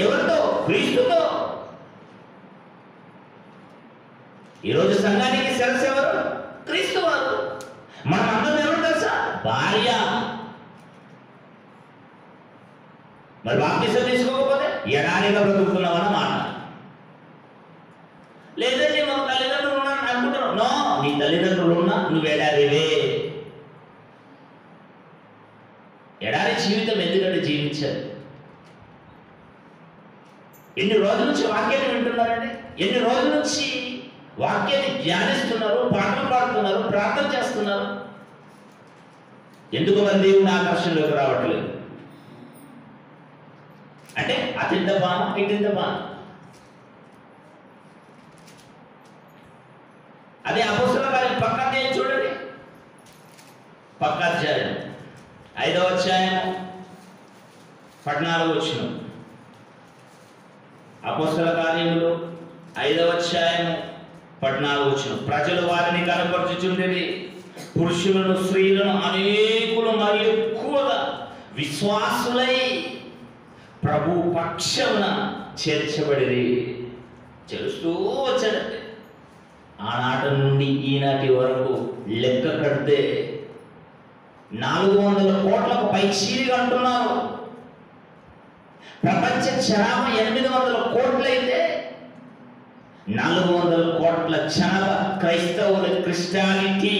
ఎవరితో? క్రీస్తుతో. ఈరోజు సంఘానికి శిరస్సు ఎవరు? క్రీస్తు వారు. మనం అందరం ఎవరు తెలుసా? భార్య. మరి బాప్తిసం తీసుకోకపోతే ఎడారిగా బ్రతుకుతున్నామన్నమాట. లేదండి మా తల్లిదండ్రులు ఉన్నారు అనుకుంటున్నావు. నో, నీ తల్లిదండ్రులు ఉన్నా నువ్వు ఎడారివే. ఎడారి జీవితం ఎందుకంటే జీవించారు. ఎన్ని రోజుల నుంచి వాక్యాన్ని వింటున్నారండి? ఎన్ని రోజుల నుంచి వాక్యాన్ని ధ్యానిస్తున్నారు, పాటలు పాడుతున్నారు, ప్రార్థన చేస్తున్నారు. ఎందుకు మరి దేవుని ఆకర్షణలోకి రావట్లేదు? అంటే అతింత బాణం, ఇటింత బాణం. అదే అపోస్తలుల కార్యం పక్క అధ్యాయం చూడండి. పక్క అధ్యాయం 5వ అధ్యాయం 14వ వచనం. అపోస్తలుల కార్యములు 5వ అధ్యాయం 14వ వచనం. ప్రజలు వారిని కనపరచుచుండిరి, పురుషులను స్త్రీలను అనేకులు మరియు ఎక్కువగా విశ్వాసులై ప్రభు పక్షమున చేర్చబడిరి. చేస్తూ వచ్చాడంటే ఆనాటి నుండి ఈనాటి వరకు లెక్క కడితే 400 కోట్లకు పైచీలిగా అంటున్నారు. ప్రపంచ జనాభా 800 కోట్లయితే 400 కోట్ల జనాభా క్రైస్తవుల క్రిస్టియానిటీ.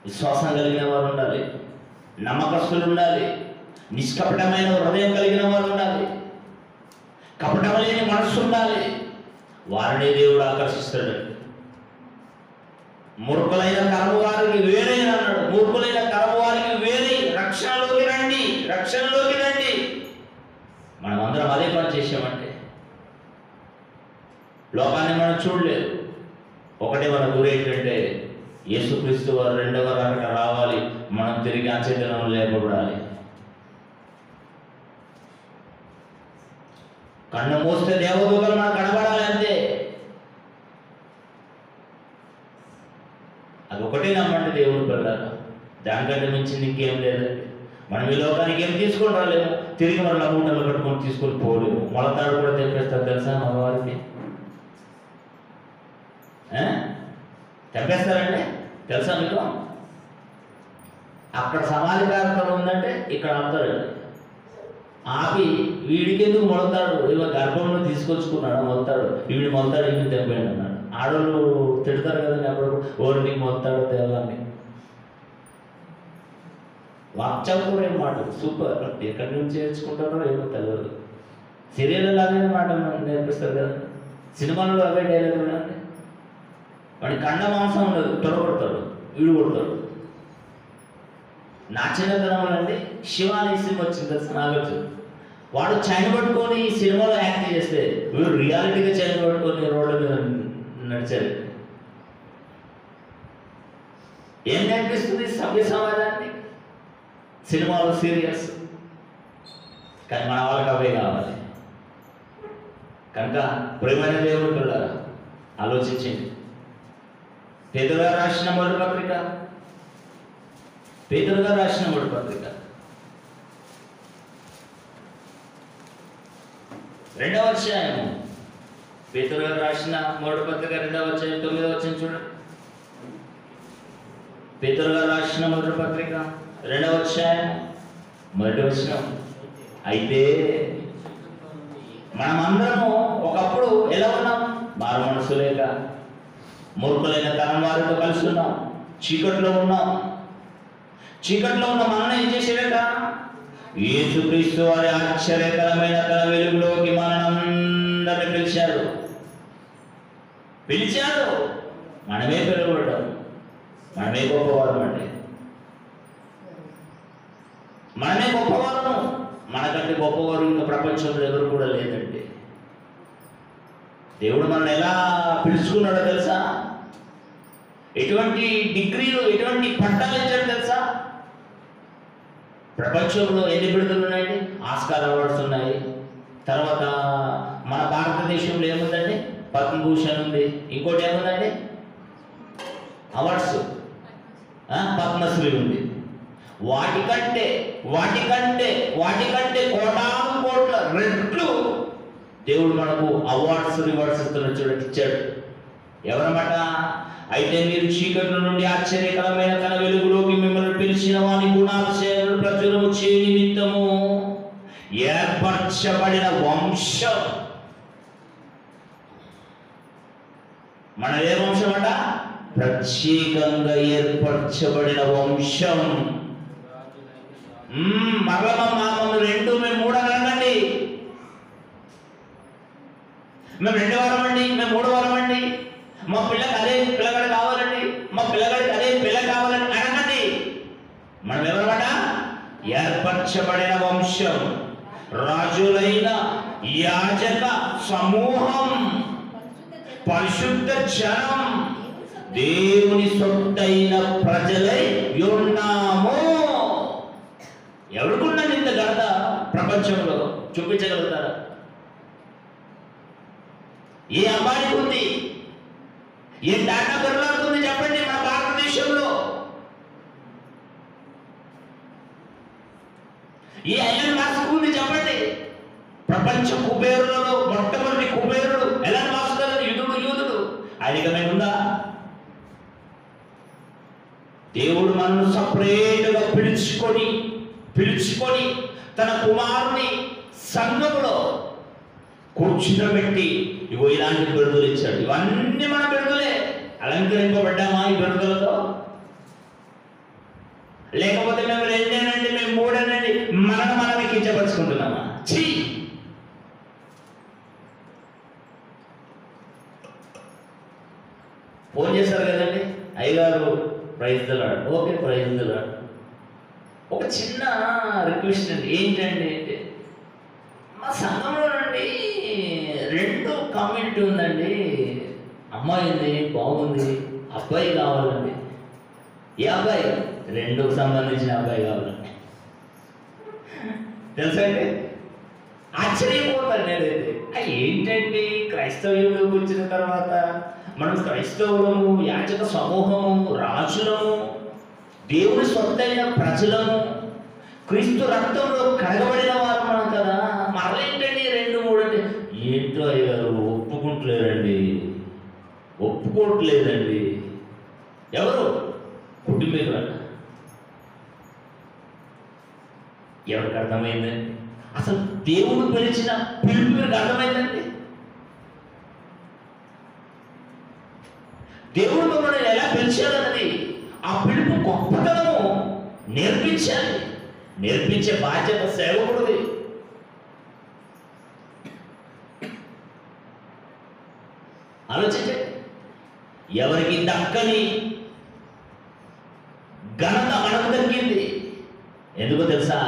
విశ్వాసం కలిగిన వారు ఉండాలి, నమ్మకస్తులు ఉండాలి, నిష్కపటమైన హృదయం కలిగిన వారు ఉండాలి, కపటం లేని మనస్సు ఉండాలి. వారిని దేవుడు ఆకర్షిస్తాడు. మూర్ఖులైన కరము వారికి వేరే అన్నాడు. మూర్ఖులైన కరము వారికి వేరే. రక్షణలోకి రండి, రక్షణలోకి రండి. మనం అందరం అదే పని చేసామంటే లోకాన్ని మనం చూడలేదు. ఒకటే మన గురి ఏంటంటే యేసుక్రీస్తు వారు రెండవ రాకడ రావాలి, మనం తిరిగి అచేతనం లేపబడాలి. కన్ను మూస్తే దేవదూతలు మనకు కనబడాలి అంతే. అది ఒకటే నమ్మండి దేవుని పిల్లలు. దానికంటే మించింది ఇంకేం లేదండి. మనం ఈ లోకానికి ఏం తీసుకొని రాలేము, తిరిగి మన మూటలు కట్టుకొని తీసుకొని పోలేము. మొలతాడు కూడా తెంపేస్తారు తెలుసా మగవారికి? తెంపేస్తారండి తెలుసా మీకు? అక్కడ సమాధి కార్యక్రమం ఉందంటే ఇక్కడ ఆపుతారండి. ఆపి వీడికి ఎందుకు మొలతాడు, ఇవ గర్భంలో తీసుకొచ్చుకున్నాడు మొలతాడు, వీడి మొలతాడు ఇవి తెంపండి అన్నాడు. ఆడవాళ్ళు తిడతారు కదండి అప్పుడు, ఓరికి మొలతాడు దేవాన్ని. వాక్చౌకూర మాట సూపర్. ఎక్కడి నుంచి నేర్చుకుంటారో ఏమో తెలియదు. సీరియల్లో అదే మాట నేర్పిస్తారు కదా, సినిమాల్లో అవే డైలాగ్ కదండి. వాడి కండ మాంసం ఉండదు, తొడగొడతాడు, వీడు కొడతాడు. నా చిన్నతనంలో అండి శివాని సినిమా వచ్చింది తెలుసు, నాగార్జున. వాడు చైన్ పట్టుకొని ఈ సినిమాలో యాక్ట్ చేస్తే వీడు రియాలిటీగా చైన్ పట్టుకొని రోడ్ల మీద నడిచారు. ఏం నేర్పిస్తుంది సభ్య సమాజాన్ని? సినిమాలు, సీరియల్స్. కానీ మన వాళ్ళకి అవే కావాలి. కనుక ప్రియమైన దేవుడు పిల్లరా ఆలోచించండి. పేతురు రాసిన మొదటి పత్రిక పేతురు గారు రాసిన మొదటి పత్రిక 2వ అధ్యాయము. పేతురు గారు రాసిన మొదటి పత్రిక 2వ అధ్యాయం 9వ వచనం చూడండి. పేతురు గారు రాసిన మొదటి పత్రిక 2వ అధ్యాయం 1వ వచనం. అయితే మనమందరము ఒకప్పుడు ఎలా ఉన్నాం? మారు మనసు లేక మూర్ఖులైన తరం వారితో కలిసి ఉన్నాం, చీకట్లో ఉన్నాం. చీకట్లో ఉన్న మనల్ని ఏం చేసేట? యేసుక్రీస్తు వారి ఆశ్చర్యకరమైన తన వెలుగులోకి మనందరిని పిలిచారు. మనమే పిలువబడ్డాం. మనమే గొప్పవారం అండి. మనమే గొప్పవారము. మనకంటే గొప్పవారు ఇంకా ప్రపంచంలో ఎవరు కూడా లేదండి. దేవుడు మనల్ని ఎలా పిలుచుకున్నాడో తెలుసా? ఎటువంటి డిగ్రీలు, ఎటువంటి పట్టాలు ఇచ్చాడు తెలుసా? ప్రపంచంలో ఎన్ని విడుదలు ఉన్నాయండి? ఆస్కార్ అవార్డ్స్ ఉన్నాయి. తర్వాత మన భారతదేశంలో ఏముందండి? పద్మభూషణ్ ఉంది. ఇంకోటి ఏముందండి? అవార్డ్స్, పద్మశ్రీ ఉంది. వాటికంటే కోటాను కోట్ల రెట్లు దేవుడు మనకు అవార్డ్స్, రివార్డ్స్ ఇచ్చాడు. ఎవరన్నమాట? అయితే మీరు చీకట్ల నుండి ఆశ్చర్యకరమైన తన వెలుగులోకి మిమ్మల్ని పిలిచిన వాని గుణాలు ప్రచురము చే నిమిత్తము ఏర్పరచబడిన వంశం. మన ఏ వంశం అంట? ప్రత్యేకంగా ఏర్పరచబడిన వంశం. మరలమ్మ 2 మేము 3 అనకండి. మేము 2 వారం అండి, మేము 3 వారం అండి, మా పిల్లకి అదే పిల్లగాడు కావాలండి, మా పిల్లగాడికి అదే పిల్ల కావాలండి అనకండి. మనం ఎవరమాట? ఏర్పరచబడిన వంశం, రాజులైన యాజక సమూహం, పరిశుద్ధ జనం, దేవుని సొత్తైన ప్రజలై ఉన్నాము. ఎవరికున్నది ఇంత ఘనత ప్రపంచంలో? చూపించగలుగుతారా? ఏ అమ్మాయికి ఉంది? ఏ టాటా బిర్లాకు ఉంది చెప్పండి మన భారతదేశంలో? ఏ ఎలన్ మస్క్ ఉంది చెప్పండి? ప్రపంచ కుబేరులలో మొట్టమొదటి కుబేరుడు ఎలన్ మస్క్ గారు. యూదుడు ఆయనకమే ఉందా? దేవుడు మనల్ని సపరేట్గా పిలుచుకొని తన కుమారుని సంఘంలో కూర్చుండబెట్టి ఇగో ఇలాంటి బిరుదులు ఇచ్చాడు. ఇవన్నీ మన బిరుదులే. అలంకరింపబడ్డామా ఈ బిరుదులతో? లేకపోతే మేము 2 మేము 3 మనమే కించపరుచుకుంటున్నామా? ఛీ! ఫోన్ చేశారు కదండి, అయ్యగారు praise the lord. Okay, praise the lord. ఒక చిన్న రిక్వెస్ట్ అండి. ఏంటండి అంటే, మా సంఘంలో నుండి 2 కమ్యూనిటీ ఉందండి. అమ్మాయి ఉంది, బాగుంది, అబ్బాయి కావాలండి. ఏ అబ్బాయి? 2కు సంబంధించిన అబ్బాయి కావాలండి. తెలుసా అండి? ఆశ్చర్యపోతాను నేనైతే. ఏంటండి, క్రైస్తవ్యంలోకి వచ్చిన తర్వాత మనం క్రైస్తవులము, యాజక సమూహము, రాజులము, దేవుని సొత్తైన ప్రజలము, క్రీస్తు రక్తంలో కడగబడిన వారు మనం కదా. మరలేంటండి 2, 3 అంటే? ఏంటో అయ్యారు ఒప్పుకోవట్లేదండి. ఎవరు? కుటుంబీకులు. ఎవరికి అర్థమైందండి? అసలు దేవుడు పిలిచిన పిలుపు మీకు అర్థమైందండి? దేవుడు మిమ్మల్ని ఎలా పిలిచాడన్నది, ఆ పిలుపు గొప్పతనము నేర్పించాలి. నేర్పించే బాధ్యత సేవకుడిది. ఆలోచించండి. ఎవరికి దక్కని ఘనత మనకు దక్కింది. ఎందుకో తెలుసా?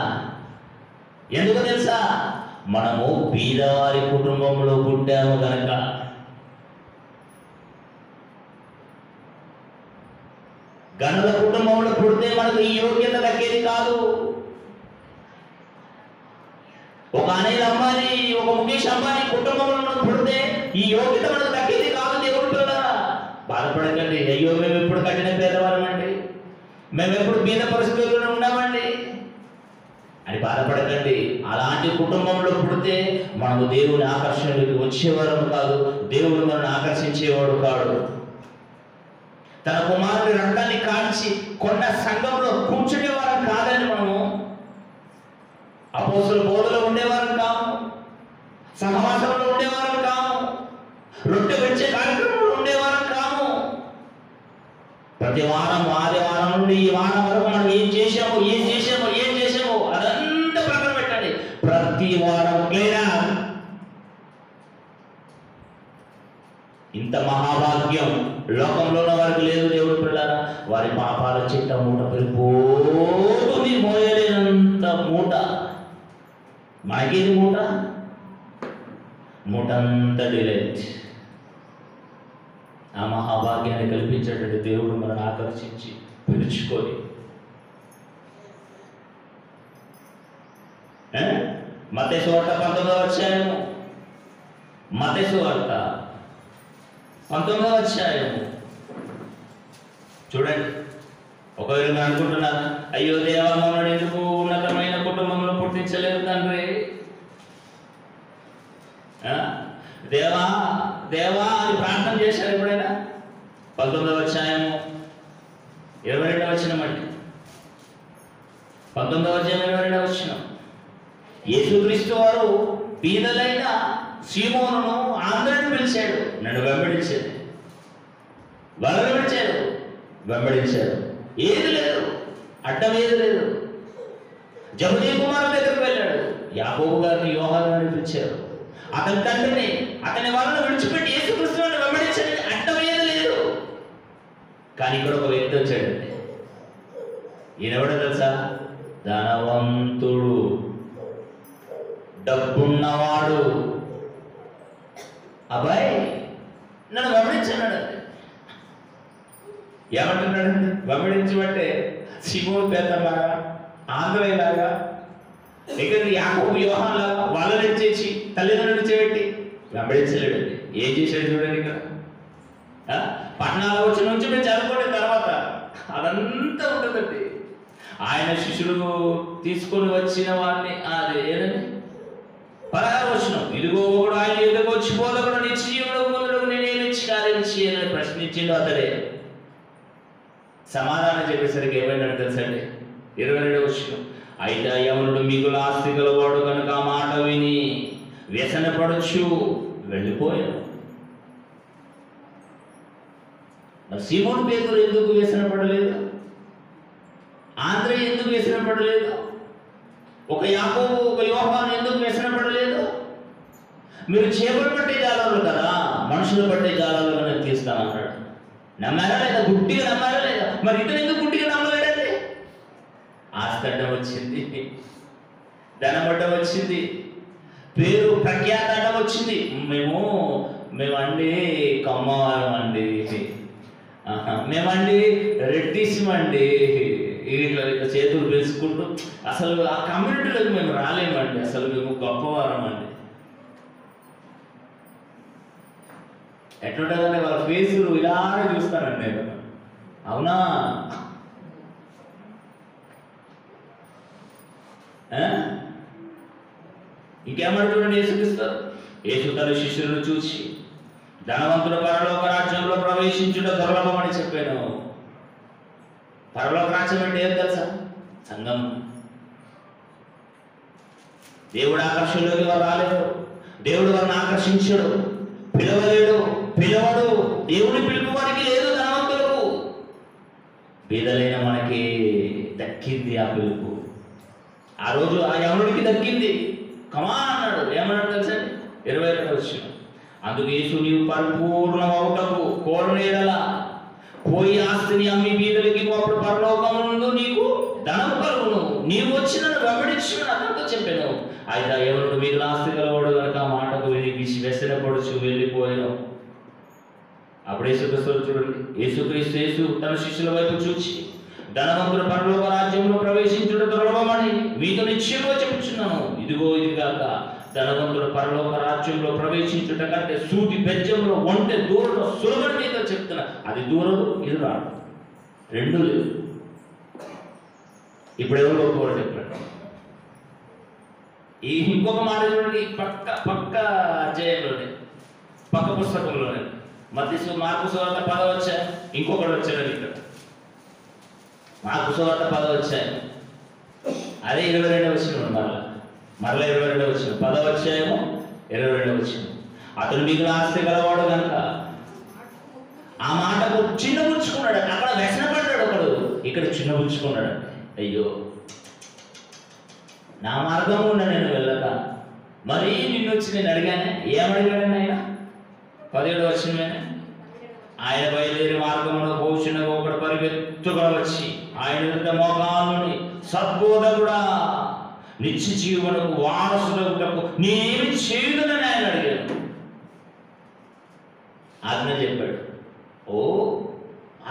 మనము బీదవారి కుటుంబంలో పుట్టాము కనుక. గనుల కుటుంబంలో పుడితే మనకు ఈ యోగ్యత దక్కేది కాదు. ఒక అనిల్ అంబానీ, ఒక ముఖేష్ అంబానీ కుటుంబంలో పుడితే ఈ యోగ్యత మనకు దక్కేది కాదు. దేవుడు పిల్లరా, బాధపడకండి. అయ్యో మేము ఎప్పుడు కట్టిన పేదవారం అండి, మేము ఎప్పుడు బీద పరిస్థితుల్లో అని బాధపడకండి. అలాంటి కుటుంబంలో పుడితే మనము దేవుని ఆకర్షణలోకి వచ్చేవారు కాదు, దేవుడు మనల్ని ఆకర్షించేవాడు కాడు. తన కుమారుని రక్తాన్ని కాల్చి కొండ సంఘంలో కూర్చునేవారం కాదని మనము అపోస్తుల బోధలో ఉండేవారం కాము, సహవాసంలో ఉండేవారం కాము, రొట్టె వచ్చే కార్యక్రమంలో ఉండేవారం కాము. ప్రతి వారం ఆదివారం నుండి ఈ వారం వరకు మనం ఏం చేశామో అదంతా ప్రకటన పెట్టండి. ప్రతి వారం లేదా ఇంత మహాభాగ్యం లోకంలో ఉన్న వారికి లేదు. దేవుడు పిల్లరా, వారి పాపాల చిట్ట మూట పెరిగిపోతుంది, మోయలేనంత మూట. మనకేది మూటంతా డిలేట్. ఆ మహాభాగ్యాన్ని కల్పించేటట్టు దేవుడు మనల్ని ఆకర్షించి పిలుచుకొని మత్తయి సువార్త 19వ అధ్యాయము, మత్తయి సువార్త 19వ అధ్యాయము చూడండి. ఒకవేళ అనుకుంటున్నారా, అయ్యో దేవా మమ్మల్ని ఎందుకు ఉన్నతమైన కుటుంబంలో పుట్టించలేదు తండ్రి, దేవా దేవా అని ప్రార్థన చేశారు ఎప్పుడైనా? 19వ అధ్యాయము 22వ వచనం అండి. 19వ అధ్యాయం 22వ వచనం. యేసుక్రీస్తు వారు పీదలైన సీమోనును అందరిని పిలిచాడు, నన్ను వెంబడించాడు. వాళ్ళని వెంబడించాడు. ఏది లేదు, అడ్డం ఏది లేదు. జబదయి కుమారుని దగ్గరికి వెళ్ళాడు, యాకోబు గారిని యోహాను గారిని పిలిచారు. అతని తండ్రిని అతని వాళ్ళని విడిచిపెట్టి యేసుక్రీస్తుని వెంబడించండి, అడ్డం ఏది లేదు. కానీ ఇక్కడ ఒక వ్యక్తి వచ్చాడండి. ఈయనెవడో తెలుసా? ధనవంతుడు, డబ్బున్నవాడు. అబ్బాయి నన్ను వెంబడించన్నాడు. ఏమంటున్నాడండి? వెంబడించబట్టే సిమోన్ పేదలాగా, ఆంధ్రలాగా, ఇక్కడ యాకోబు యోహాను లాగా వాళ్ళని నడిచేసి తల్లిదండ్రులు నడిచేబెట్టి వెంబడించలేడండి. ఏం చేశాడు చూడండి. ఇక్కడ 14వ వచనం నుంచి మేము చదువుకునే తర్వాత అదంతా ఉంటుందండి. ఆయన శిష్యులు తీసుకొని వచ్చిన వాడిని, అది ఏదండి 16వ వచనం, ఇదిగో ఒకడు ఆయన ఎదుగు వచ్చి బోధకుడు నిశ్చయముడు నేనేమిచ్చి కార్యం చేయాలని ప్రశ్నించిండు. అతడే సమాధానం చెప్పేసరికి ఏమైనా తెలుసండి? 22వ వచనం, అయితే యవనుడు మిగులు ఆస్తి గలవాడు కనుక ఆ మాట విని వ్యసనపడచ్చు వెళ్ళిపోయాడు. సీమోను పేతురు ఎందుకు వ్యసనపడలేదు? ఆంద్రేయ ఎందుకు వ్యసనపడలేదు? ఒక యాకోబు, ఒక యోహాను ఎందుకు వ్యసనపడలేదు? మీరు చేపలు పట్టే జాలాలు కదా, మనుషులు పట్టే జాలాలుగానే తీస్తానన్నాడు. నమ్మారా లేదా? గుడ్డిగా నమ్మారా లేదా? మరి ఇతను ఎందుకు గుడ్డిగా నమ్మలేడండి? ఆస్తి అడ్డం వచ్చింది, ధనం అడ్డం వచ్చింది, పేరు ప్రఖ్యాత అడ్డం వచ్చింది. మేమండి కమ్మవారం అండి, మేమండి రెడ్డిసిమండి, ఇట్లా చేతులు వేసుకుంటూ అసలు ఆ కమ్యూనిటీలోకి మేము రాలేమండి, అసలు మేము గొప్పవారం అండి. ఎట్లుంటుందంటే వాళ్ళ ఫేసులు ఇలానే చూస్తానండి నేను. అవునా? ఇంకేమంటున్నాడు యేసుక్రీస్తు? యేసు తన శిష్యులను చూసి ధనవంతుల పరలోక రాజ్యంలో ప్రవేశించుట దుర్లభమని చెప్పాను. పరలోక రాజ్యం అంటే ఏం తెలుసా? సంఘం. దేవుడు ఆకర్షణలోకి వారు రాలేదు, దేవుడు వారిని ఆకర్షించడు, పిలవలేడు, పిలవడు. దేవుడి పిలుపు వారికి లేదు. ధనవంతులకు, బీదలైన మనకి దక్కింది ఆ పిలుపు. ఆ రోజు ఆ యవనుడికి దక్కింది. కమా అన్నాడు. ఏమన్నాడు తెలుసండి? 21వ వచనం, అందుకు యేసు నీవు పరిపూర్ణమవుటకు కోరనేడలా పోయి ఆస్తిని అమ్మి బీదలకి అప్పుడు పరలోకముందు నీకు ధనము కలుగును, నీవు వచ్చి నన్ను వెంబడించు అతనితో చెప్పాను. అయితే ఎవరు మిగిలిన ఆస్తి కలవాడు కనుక ఆ మాటకు వ్యసనపడుచు వెళ్ళిపోయాను. అప్పుడు యేసుక్రీస్తు చూడండి, యేసు తన శిష్యుల వైపు చూచి ధనవంతుల పరలోక రాజ్యంలో ప్రవేశించుట దుర్లభమని మీతో నిశ్చయంగా చెప్పుచున్నాను. ఇదిగో ఇది కాక ధనవంతుల పరలోక రాజ్యంలో ప్రవేశించుట కంటే సూటి బెజ్జంలో ఒంటె దూరంలో సులభం మీద చెప్తున్నా. అది దూరదు, ఇది రాదు, రెండు లేదు. ఇప్పుడు ఎవరు గొప్పవారు చెప్పారు? ఈ ఇంకొక మాట చూడండి, పక్క పక్క అధ్యాయంలోనే, పక్క పుస్తకంలోనే, మార్కు సువార్త 10వ అధ్యాయం. ఇంకొకటి వచ్చాడు ఇక్కడ, మార్కు సువార్త 10వ అధ్యాయం, అదే 22వ వచనం, మరలా 22వ వచనం, 10వ అధ్యాయము 22వ వచనం. అతడు మిగిలిన ఆస్తి గలవాడు కనుక ఆ మాటకు చిన్నపుచ్చుకున్నాడు. అక్కడ వ్యసనపడ్డాడు ఒకడు, ఇక్కడ చిన్నపుచ్చుకున్నాడు. అయ్యో, నా మార్గం గుండా నేను వెళ్ళక మరీ నిన్ను వచ్చి నేను అడిగానే. ఏమడిగాడని ఆయన? 17వ వచనమేనా? ఆయన బయలుదేరి మార్గంలో పోషణ ఒకడు పరిగెత్తుగా వచ్చి ఆయన ఎదుట మోకాలుని, సద్బోధకుడా, నిత్య జీవనకు వారసుడకు నేనేమి చేయగలని ఆయన అడిగాడు. ఆజ్ఞ చెప్పాడు. ఓ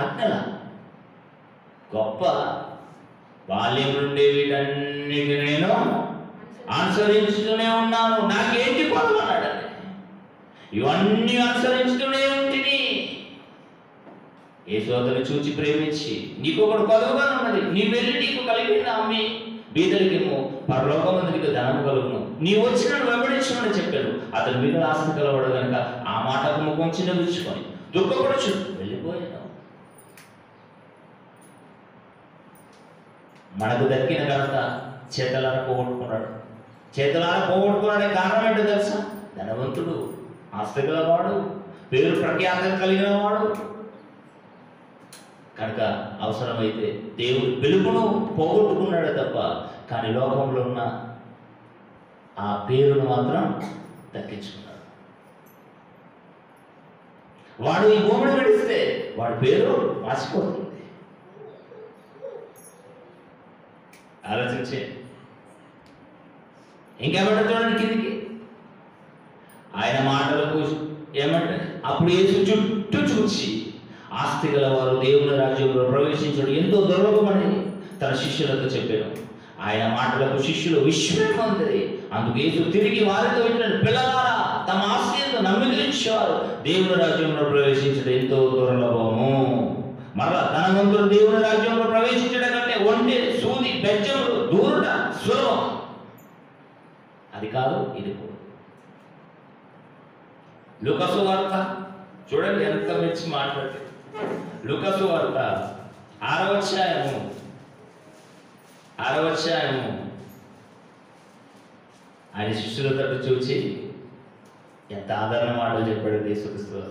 ఆజ్ఞల గొప్ప, బాల్యం నుండి వీటన్నిటిని నేను అనుసరించుతూనే ఉన్నాను, నాకేంటి కొదవ అన్నాడు. ఇవన్నీ అనుసరించుతూనే ఉంటుంది. యేసోదను చూచి ప్రేమించి, నీకు ఒకటి కొదవగా ఉన్నది, నీ వెళ్ళి నీకు కలిగిన అమ్మి బీదలకేమో పరలోకమందు నీకు ధనము కలుగును, నీ వచ్చినట్టు వెంబడించమని చెప్పాడు. అతను మిగిలిన ఆస్తి కలవాడు కనుక ఆ మాటకు ముఖం చిన్నవిచ్చుకొని దుఃఖపడచ్చు వెళ్ళిపోయాను. మనకు దక్కిన ఘనత చేతలార పోగొట్టుకున్నాడు. చేతలార పోగొట్టుకున్నాడే కారణం ఏంటో తెలుసా? ధనవంతుడు, ఆస్తి గలవాడు, పేరు ప్రఖ్యాతం కలిగిన వాడు కనుక అవసరమైతే దేవుడి పిలుపును పోగొట్టుకున్నాడే తప్ప, కానీ లోకంలో ఉన్న ఆ పేరును మాత్రం దక్కించుకున్నాడు. వాడు ఈ భూమిని గడిస్తే వాడి పేరు మార్చిపోతుంది. ఆలోచించే ఇంకేమంటే చూడండి కిందికి, ఆయన మాటలకు ఏమంటే, అప్పుడు యేసు చుట్టూ చూచి, ఆస్తి గల వారు దేవుని రాజ్యంలో ప్రవేశించడం ఎంతో దుర్లభమని తన శిష్యులతో చెప్పాడు. ఆయన మాటలకు శిష్యులు విశ్వమంది. అందుకు యేసు తిరిగి వారితో ఇట్లా, పిల్లలారా, తమ ఆస్తి ఎంతో నమ్మికరించేవారు దేవుని రాజ్యంలో ప్రవేశించడం ఎంతో దుర్లభము. మరలా ధనవంతులు దేవుని రాజ్యంలో ప్రవేశించడం కంటే ఒంటె, సూది, బెజ్జములు దూరుట సులభం. అది కాదు, ఇది కూడా. లూకాసు వార్త చూడండి ఎంత మంచి మాట్లాడితే. లూకాసు వార్త 6వ అధ్యాయము ఆయన శిష్యుల తట్టు చూచి ఎంత ఆదరణ మాటలు చెప్పాడు యేసుక్రీస్తు.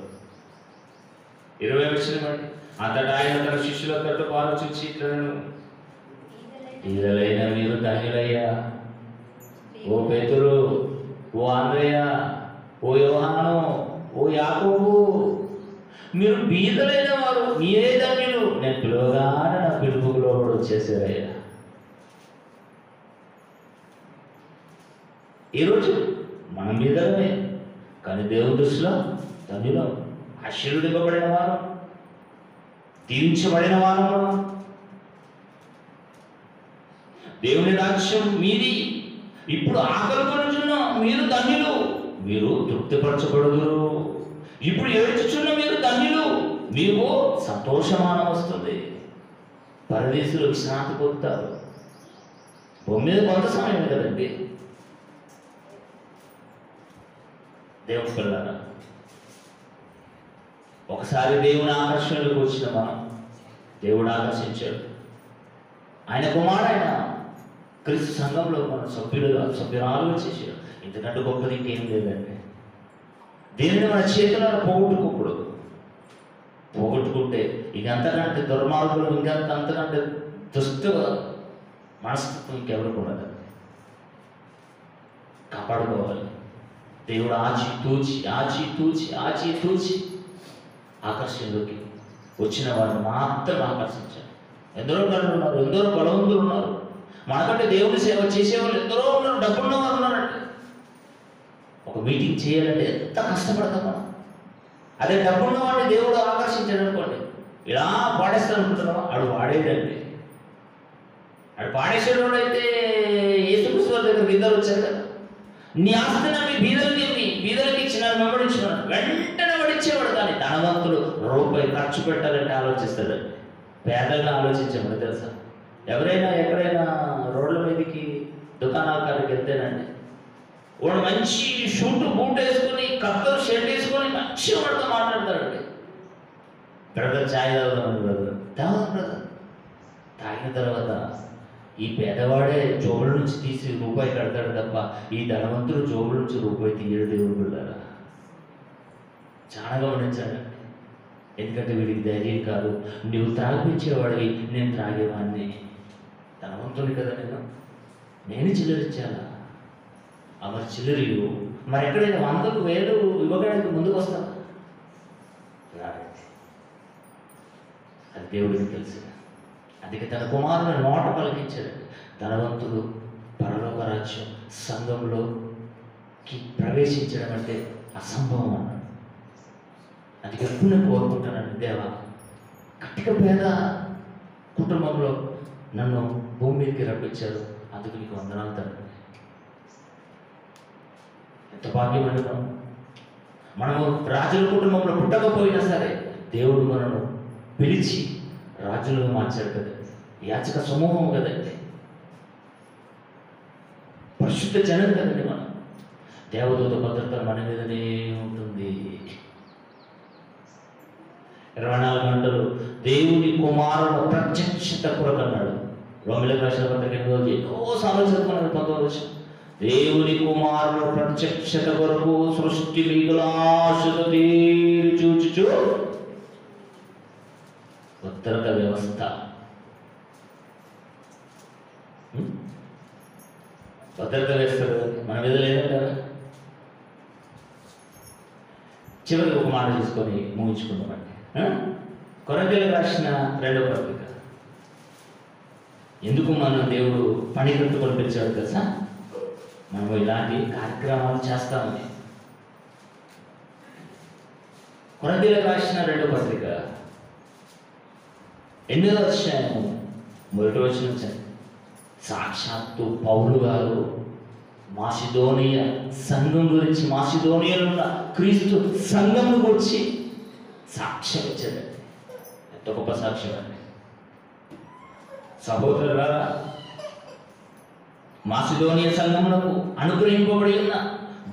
20వ వచనం అండి. అంతటా ఆయన తన శిష్యుల తట్టు వారు చూచి ఇట్లను, బీదలైన మీరు ధన్యులయ్యా, ఓ పేతురు, ఓ ఆంద్రయ్య, ఓ యోహాను, ఓ యాకోబు, మీరు బీదలైన వారు, మీరే ధన్యులు. నేను పిలువగానే నా పిలుపుకు లోబడి వచ్చేసారయ్యా. ఈరోజు మనం బీదలమే, కానీ దేవుని దృష్టిలో ధన్యులం, ఆశీర్వదింపబడిన వారు, దీవించబడిన వారు. దేవుని రాజ్యం మీది. ఇప్పుడు ఆకలి కొనుచున్న మీరు ధన్యులు, మీరు తృప్తిపరచబడుదురు. ఇప్పుడు ఏడ్చుచున్న మీరు ధన్యులు, మీకు సంతోషమానం వస్తుంది. పరదేశులు విశ్రాంతి పొందుతారు. భూమి మీద కొంత సమయం కదండి. దేవుని పిల్లరా, ఒకసారి దేవుని ఆకర్షణలకు వచ్చిన మనం, దేవుడు ఆకర్షించాడు. ఆయన కుమారుడైన క్రీస్తు సంఘంలో మన సభ్యురాలుగా చేశాడు. ఇంతకంటే గొప్పది ఇంకేం లేదండి. దీనిని మన చేతులను పోగొట్టుకోకూడదు. పోగొట్టుకుంటే ఇక అంతకంటే దుర్మార్గులు, అంతకంటే దుష్ట మనస్తత్వం ఇంకెవరు కూడా కాపాడుకోవాలి. దేవుడు ఆచి తూచి ఆకర్షణలోకి వచ్చిన వారిని మాత్రం ఆకర్షించారు. ఎందరో కళ్ళు ఉన్నారు, ఎందరో బలవంతులు ఉన్నారు, మనకంటే దేవుని సేవ చేసేవాళ్ళు ఎందరో ఉన్నారు, డబ్బున్న వారు ఉన్నారంటే. ఒక మీటింగ్ చేయాలంటే ఎంత కష్టపడతాం మనం. అదే డబ్బున్న వాడిని దేవుడు ఆకర్షించాడు అనుకోండి, ఇలా పాడేస్తాను అనుకుంటున్నావా? ఆడు వాడేదండి. ఆడు పాడేసేవాడు అయితే యేసుక్రీస్తు దగ్గర ఇద్దరు వచ్చారు కదా, నీ ఆస్తి నమ్మి బీదలకి ఇచ్చిన వెంబడించున్నాడు, వెంటనే వడిచ్చేవాడు. కానీ ధనవంతుడు రూపాయి ఖర్చు పెట్టాలంటే ఆలోచిస్తాడండి. పేదలను ఆలోచించమని తెలుసా? ఎవరైనా ఎక్కడైనా రోడ్ల మీదకి దుకాణాల కాడికి వెళ్తేనండి వాడు మంచి షూట్ బూట్ వేసుకొని కత్తలు షర్ట్ వేసుకొని మంచిగా వాడితో మాట్లాడతాడండి. బ్రదర్ ఛాయ్ తాగుతామని బ్రదర్ బ్రదర్ తాగిన తర్వాత ఈ పేదవాడే జోబుల నుంచి తీసి రూపాయి కడతాడు తప్ప ఈ ధనవంతుడు జోబుల నుంచి రూపాయి తీయడు. దేవుడు బిడ్డలారా చాలా గమనించాడండి. ఎందుకంటే వీడికి ధైర్యం కాదు. నువ్వు త్రాగిపించేవాడివి, నేను త్రాగేవాడిని. ధనవంతుని కదా నేను చిల్లరిచ్చాలా? మరి చిల్లరియు మరి ఎక్కడైనా 100కు 1000 ఇవ్వడానికి ముందుకు వస్తావా? అది దేవుడికి తెలుసు. అందుకే తన కుమారుని నోట పలికించాడు. ధనవంతుడు పరలోక రాజ్యం సంఘంలోకి ప్రవేశించడం అంటే అసంభవం అన్నాడు. అందుకే ఎప్పుడు నేను కోరుకుంటానండి, దేవా గట్టిగా పేద కుటుంబంలో నన్ను భూమి మీదకి రప్పించారు, అందుకు నీకు వందనాలు తండ్రి. ఎంత భాగ్యం అండి. మనము రాజుల కుటుంబంలో పుట్టకపోయినా సరే దేవుడు మనను పిలిచి రాజులుగా మార్చాడు కదండి. యాచక సమూహం కదండి, పరిశుద్ధ జనం కదండి. మనం దేవదూత భద్రత మన మీదనే ఉంటుంది. 24 గంటలు దేవుని కుమారుల ప్రత్యక్షత కొరకు అన్నాడు. రోమిలకు రాసిన పత్రిక ఎన్నో సార్లు చదువుకున్నాడు. 19 దేవుని కుమారుల ప్రత్యక్షత కొరకు సృష్టి మిగులాశతో తీరి చూచుచు భద్రత వ్యవస్థ, భద్రత వ్యవస్థ మన మీద లేదంటారా? చివరికి ఒక మాట తీసుకొని ముగించుకుందామండి. కొరింథీయులకు రాసిన 2వ పత్రిక. ఎందుకు మన దేవుడు పని కట్టుకొని పిలిచాడు కదా? మనం ఇలాంటి కార్యక్రమాలు చేస్తామని. కొరింథీయులకు రాసిన 2వ పత్రిక 8వ అధ్యాయము 1వ వచనం. సాక్షాత్తు పౌలు గారు మాసిదోనియ సంఘం గురించి, మాసిదోనియలో ఉన్న క్రీస్తు సంఘం గురించి సాక్ష్యం ఇచ్చాడండి. ఎంత గొప్ప సాక్ష్యం అండి. సహోదరులారా, మాసిదోనియ సంఘమునకు అనుగ్రహింపబడి ఉన్న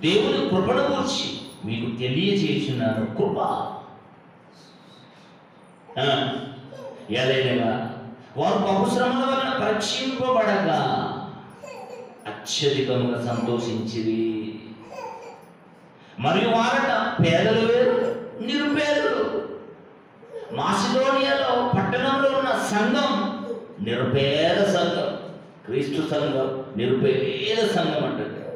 దేవుని కృపను గురించి మీకు తెలియజేస్తున్నాను. కృప ఏదైనా వారు బహుశ్రమల వలన పరీక్షింపబడగా అత్యధికంగా సంతోషించిరి. మరియు వారట పేదలు వేరు, నిరుపేదలు. మాసిదోనియాలో పట్టణంలో ఉన్న సంఘం నిరుపేద సంఘం, క్రీస్తు సంఘం నిరుపేద సంఘం అంటారు.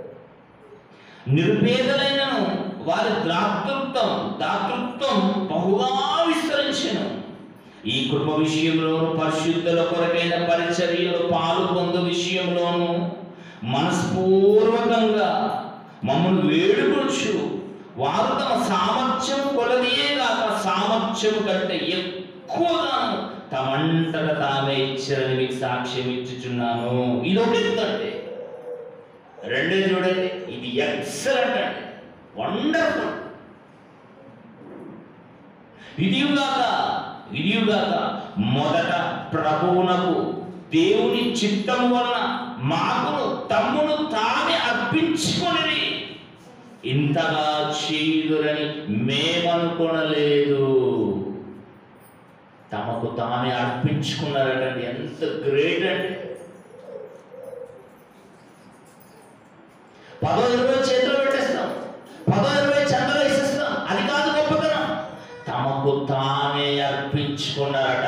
నిరుపేదలైనను వారి దాతృత్వం బహుగా విస్తరించెను. ఈ కృప విషయంలోను పరిశుద్ధుల కొరకైన పరిచర్యలు పాలు పొందు విషయంలోను మనస్పూర్వకంగా మమ్మల్ని వేడుకొచ్చు. వారు తమ సామర్థ్యం కొలదియే కాక సామర్థ్యం కంటే ఎక్కువగాను తమంతట తామే ఇచ్చారని మీకు సాక్ష్యం ఇచ్చుచున్నాను. ఇది ఒకటి. రెండే చూడండి, ఇది ఎక్సలెంట్ అండి, వండర్ఫుల్. ఇదియుగాక మొదట ప్రభువునకు దేవుని చిత్తము వలన మాకును తమ్మును తామే అర్పించుకొని ఇంతగా చేయుదురని మేమనుకొనలేదు. తమకు తామే అర్పించుకున్నారటండి. ఎంత గ్రేట్ అండి. 10-20 చేతులు పెట్టేస్తాం, 10-20 చందలు వేసేస్తాం. అది కాదు గొప్పతనం. తమకు తామే అర్పించుకున్నారట.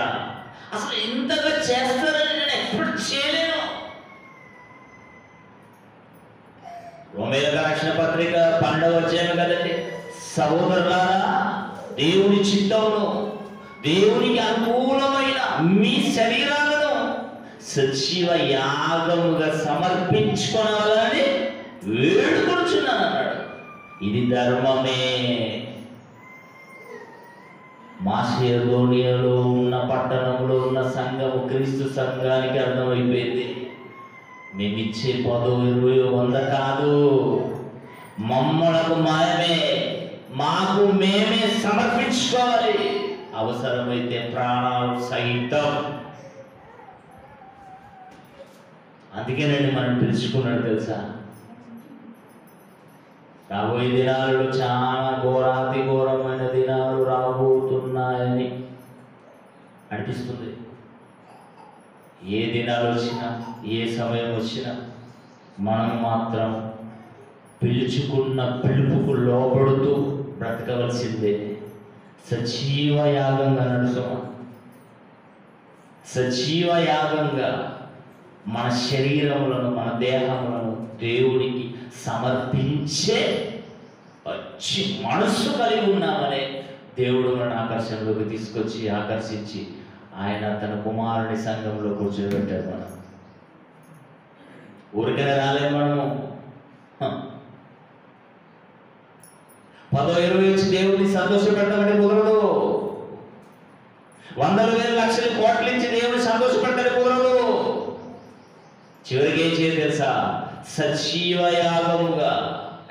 అసలు ఇంతగా చేస్తారని నేను ఎక్స్పెక్ట్ చేయలేను. రోమీయులకు రాసిన పత్రిక 12వ అధ్యాయం కదండి. సహోదరులారా, దేవుని చిత్తమును, దేవునికి అనుకూలమైన మీ శరీరాలను సజీవ యాగముగా సమర్పించుకోవాలని వేడుకొనుచున్నాను అన్నాడు. ఇది ధర్మమే. మాసిదోనియాలో ఉన్న పట్టణంలో ఉన్న సంఘము క్రీస్తు సంఘానికి అర్థమైపోయింది. మేమిచ్చే 10-20-100 కాదు, మమ్మలకు మాకు మేమే సమర్పించుకోవాలి. అవసరమైతే ప్రాణాలు సైతం. అందుకేనండి మనం పిలుచుకున్నాడు తెలుసా. రాబోయే దినాలలో చాలా ఘోరాతి ఘోరమైన దినాలు రాబోతున్నాయని అనిపిస్తుంది. ఏ దినాలు వచ్చినా, ఏ సమయం వచ్చినా మనం మాత్రం పిలుచుకున్న పిలుపుకు లోబడుతూ బ్రతకవలసిందే. సజీవ యాగంగా నడుస్తామా? సజీవ యాగంగా మన శరీరములను, మన దేహములను దేవునికి సమర్పించే వచ్చి మనస్సు కలిగి ఉన్నామనే దేవుడు మన ఆకర్షణలోకి తీసుకొచ్చి ఆకర్షించి ఆయన తన కుమారుని సంఘంలో కూర్చోబెట్టారు. మనం ఊరికనే రాలే. మనము 10-20 వచ్చి దేవుడిని సంతోషపెట్టమని కుదరదు. 100,000 లక్షలు కోట్లు ఇచ్చి దేవుడిని సంతోషపెట్టని కుదరదు. చివరికి ఏం చేయాలి తెలుసా? సజీవ యాగముగా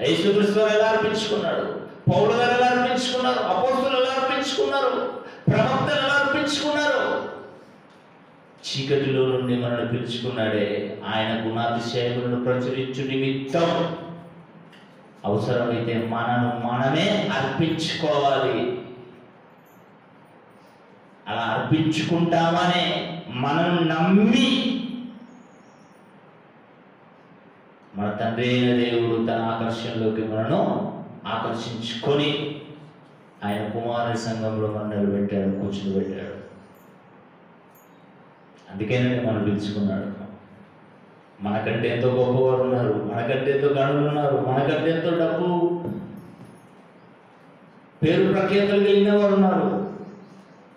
యేసుక్రీస్తు ఎలా అర్పించుకున్నాడు, పౌలు గారు ఎలా అర్పించుకున్నారు, అపోస్తలులు ఎలా అర్పించుకున్నారు, ప్రవక్తలు ఎలా అర్పించుకున్నారు. చీకటిలో నుండి మనల్ని పిలుచుకున్నాడే, ఆయన గుణాతిశయములను ప్రచురించు నిమిత్తం అవసరమైతే మనమే అర్పించుకోవాలి. అలా అర్పించుకుంటామనే మనం నమ్మి మన తండ్రి అయిన దేవుడు తన ఆకర్షణలోకి మనను ఆకర్షించుకొని ఆయన కుమారుని సంఘంలో మనం నిలబెట్టాడు, కూర్చుని పెట్టాడు. అందుకేనండి మనం పిలుచుకున్నాడు. మనకంటే ఎంతో గొప్పవారు ఉన్నారు, మనకంటే ఎంతో గనులు ఉన్నారు, మనకంటే ఎంతో డబ్బు పేరు ప్రఖ్యాతులు కలిగిన వారు ఉన్నారు.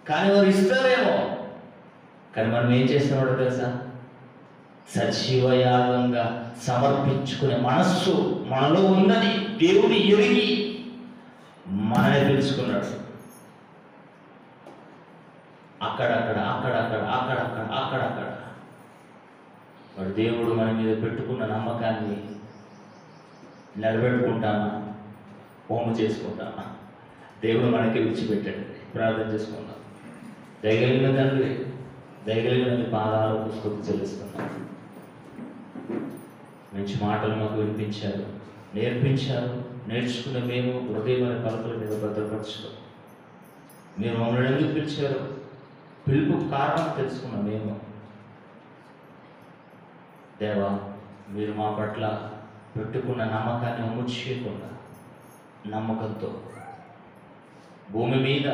కానీ వారు ఇస్తారేమో, కానీ మనం ఏం చేస్తున్నాడో తెలుసా? సజీవ యాగంగా సమర్పించుకునే మనస్సు మనలో ఉన్నది దేవుని ఎరిగి మననే పిలుచుకున్నాడు. అక్కడక్కడ అక్కడక్కడ అక్కడక్కడ అక్కడక్కడ వాడు దేవుడు మన మీద పెట్టుకున్న నమ్మకాన్ని నిలబెట్టుకుంటామా, హోము చేసుకుంటామా? దేవుడు మనకి విడిచిపెట్టాడు. ప్రార్థన చేసుకుందాం. దయగలిగిన తండ్రి, దయగలిగిన పాదాలకు స్తుతి చెల్లిస్తున్నాం. మంచి మాటలు మాకు వినిపించారు, నేర్పించారు. నేర్చుకున్న మేము హృదయమైన పలుకుల మీద భద్రపరచుకో. మీరు మమ్మల్ని ఎందుకు పిలిచారు, పిలుపు కారణం తెలుసుకున్నాం మేము. దేవా, మీరు మా పట్ల పెట్టుకున్న నమ్మకాన్ని అమలు చేయకుండా నమ్మకంతో భూమి మీద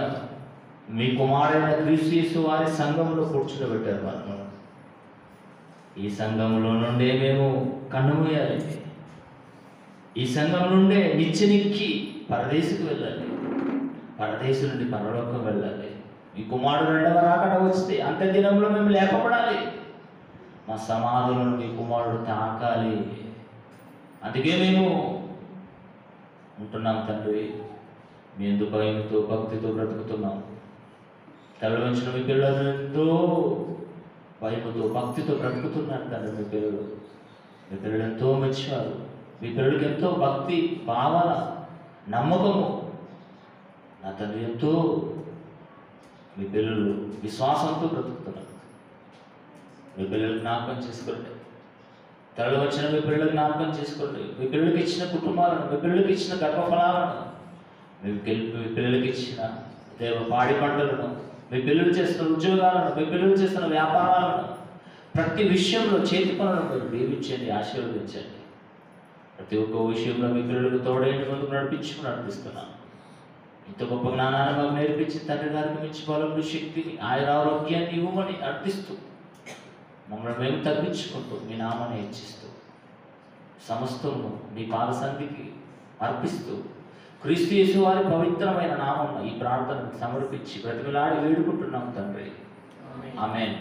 మీ కుమారుడైన క్రీస్తు యేసు వారి సంఘంలో కూర్చోబెట్టారు. మనం ఈ సంఘంలో నుండే మేము కన్నుమూయాలి. ఈ సంఘం నుండే నిత్యనికి పరదేశకు వెళ్ళాలి, పరదేశం నుండి పరలోకం వెళ్ళాలి. మీ కుమారుడు రెండవ రాకడ వస్తే అంత్య దినంలో మేము లేపబడాలి. మా సమాధులను మీ కుమారుడు తాకాలి. అందుకే మేము ఉంటున్నాం తండ్రి. మీ ఎందు భయంతో భక్తితో బ్రతుకుతున్నాం. తలవంచిన మీ పిల్లలు ఎంతో భయముతో భక్తితో బ్రతుకుతున్నారు తండ్రి. మీ పిల్లలు ఎంతో మంచివారు. మీ పిల్లలకి ఎంతో భక్తి భావన నమ్మకము. నా తండ్రి, ఎంతో మీ పిల్లలు విశ్వాసంతో బ్రతుకుతున్నారు. మీ పిల్లలకు జ్ఞాపకం చేసుకోండి. తరలి వచ్చిన మీ పిల్లలకు జ్ఞాపకం చేసుకోండి. మీ పిల్లలకి ఇచ్చిన కుటుంబాలను, మీ పిల్లలకి ఇచ్చిన గర్భఫలాలను, మీ పిల్లలకి ఇచ్చిన పాడి పంటలను, మీ పిల్లలు చేస్తున్న ఉద్యోగాలను, మీ పిల్లలు చేస్తున్న వ్యాపారాలను, ప్రతి విషయంలో చేతి పనులను మీరు దీవించండి, ఆశీర్వదించండి. ప్రతి ఒక్క విషయంలో మీ పిల్లలకు తోడైన ముందుకు నడిపిస్తున్నాను. ఇంత గొప్ప జ్ఞానాన్ని మాకు నేర్పించి తండ్రి గారికి మించి బలములు, శక్తిని, ఆయురారోగ్యాన్ని ఇవ్వమని అర్థిస్తూ మమ్మల్ని మేము తగ్గించుకుంటూ మీ నామాన్ని హెచ్చిస్తూ సమస్తము నీ పాదసన్నిధికి అర్పిస్తూ క్రీస్తు యేసు వారి పవిత్రమైన నామం ఈ ప్రార్థనను సమర్పించి బ్రతిమలాడి వేడుకుంటున్నాం తండ్రి. ఆమేన్.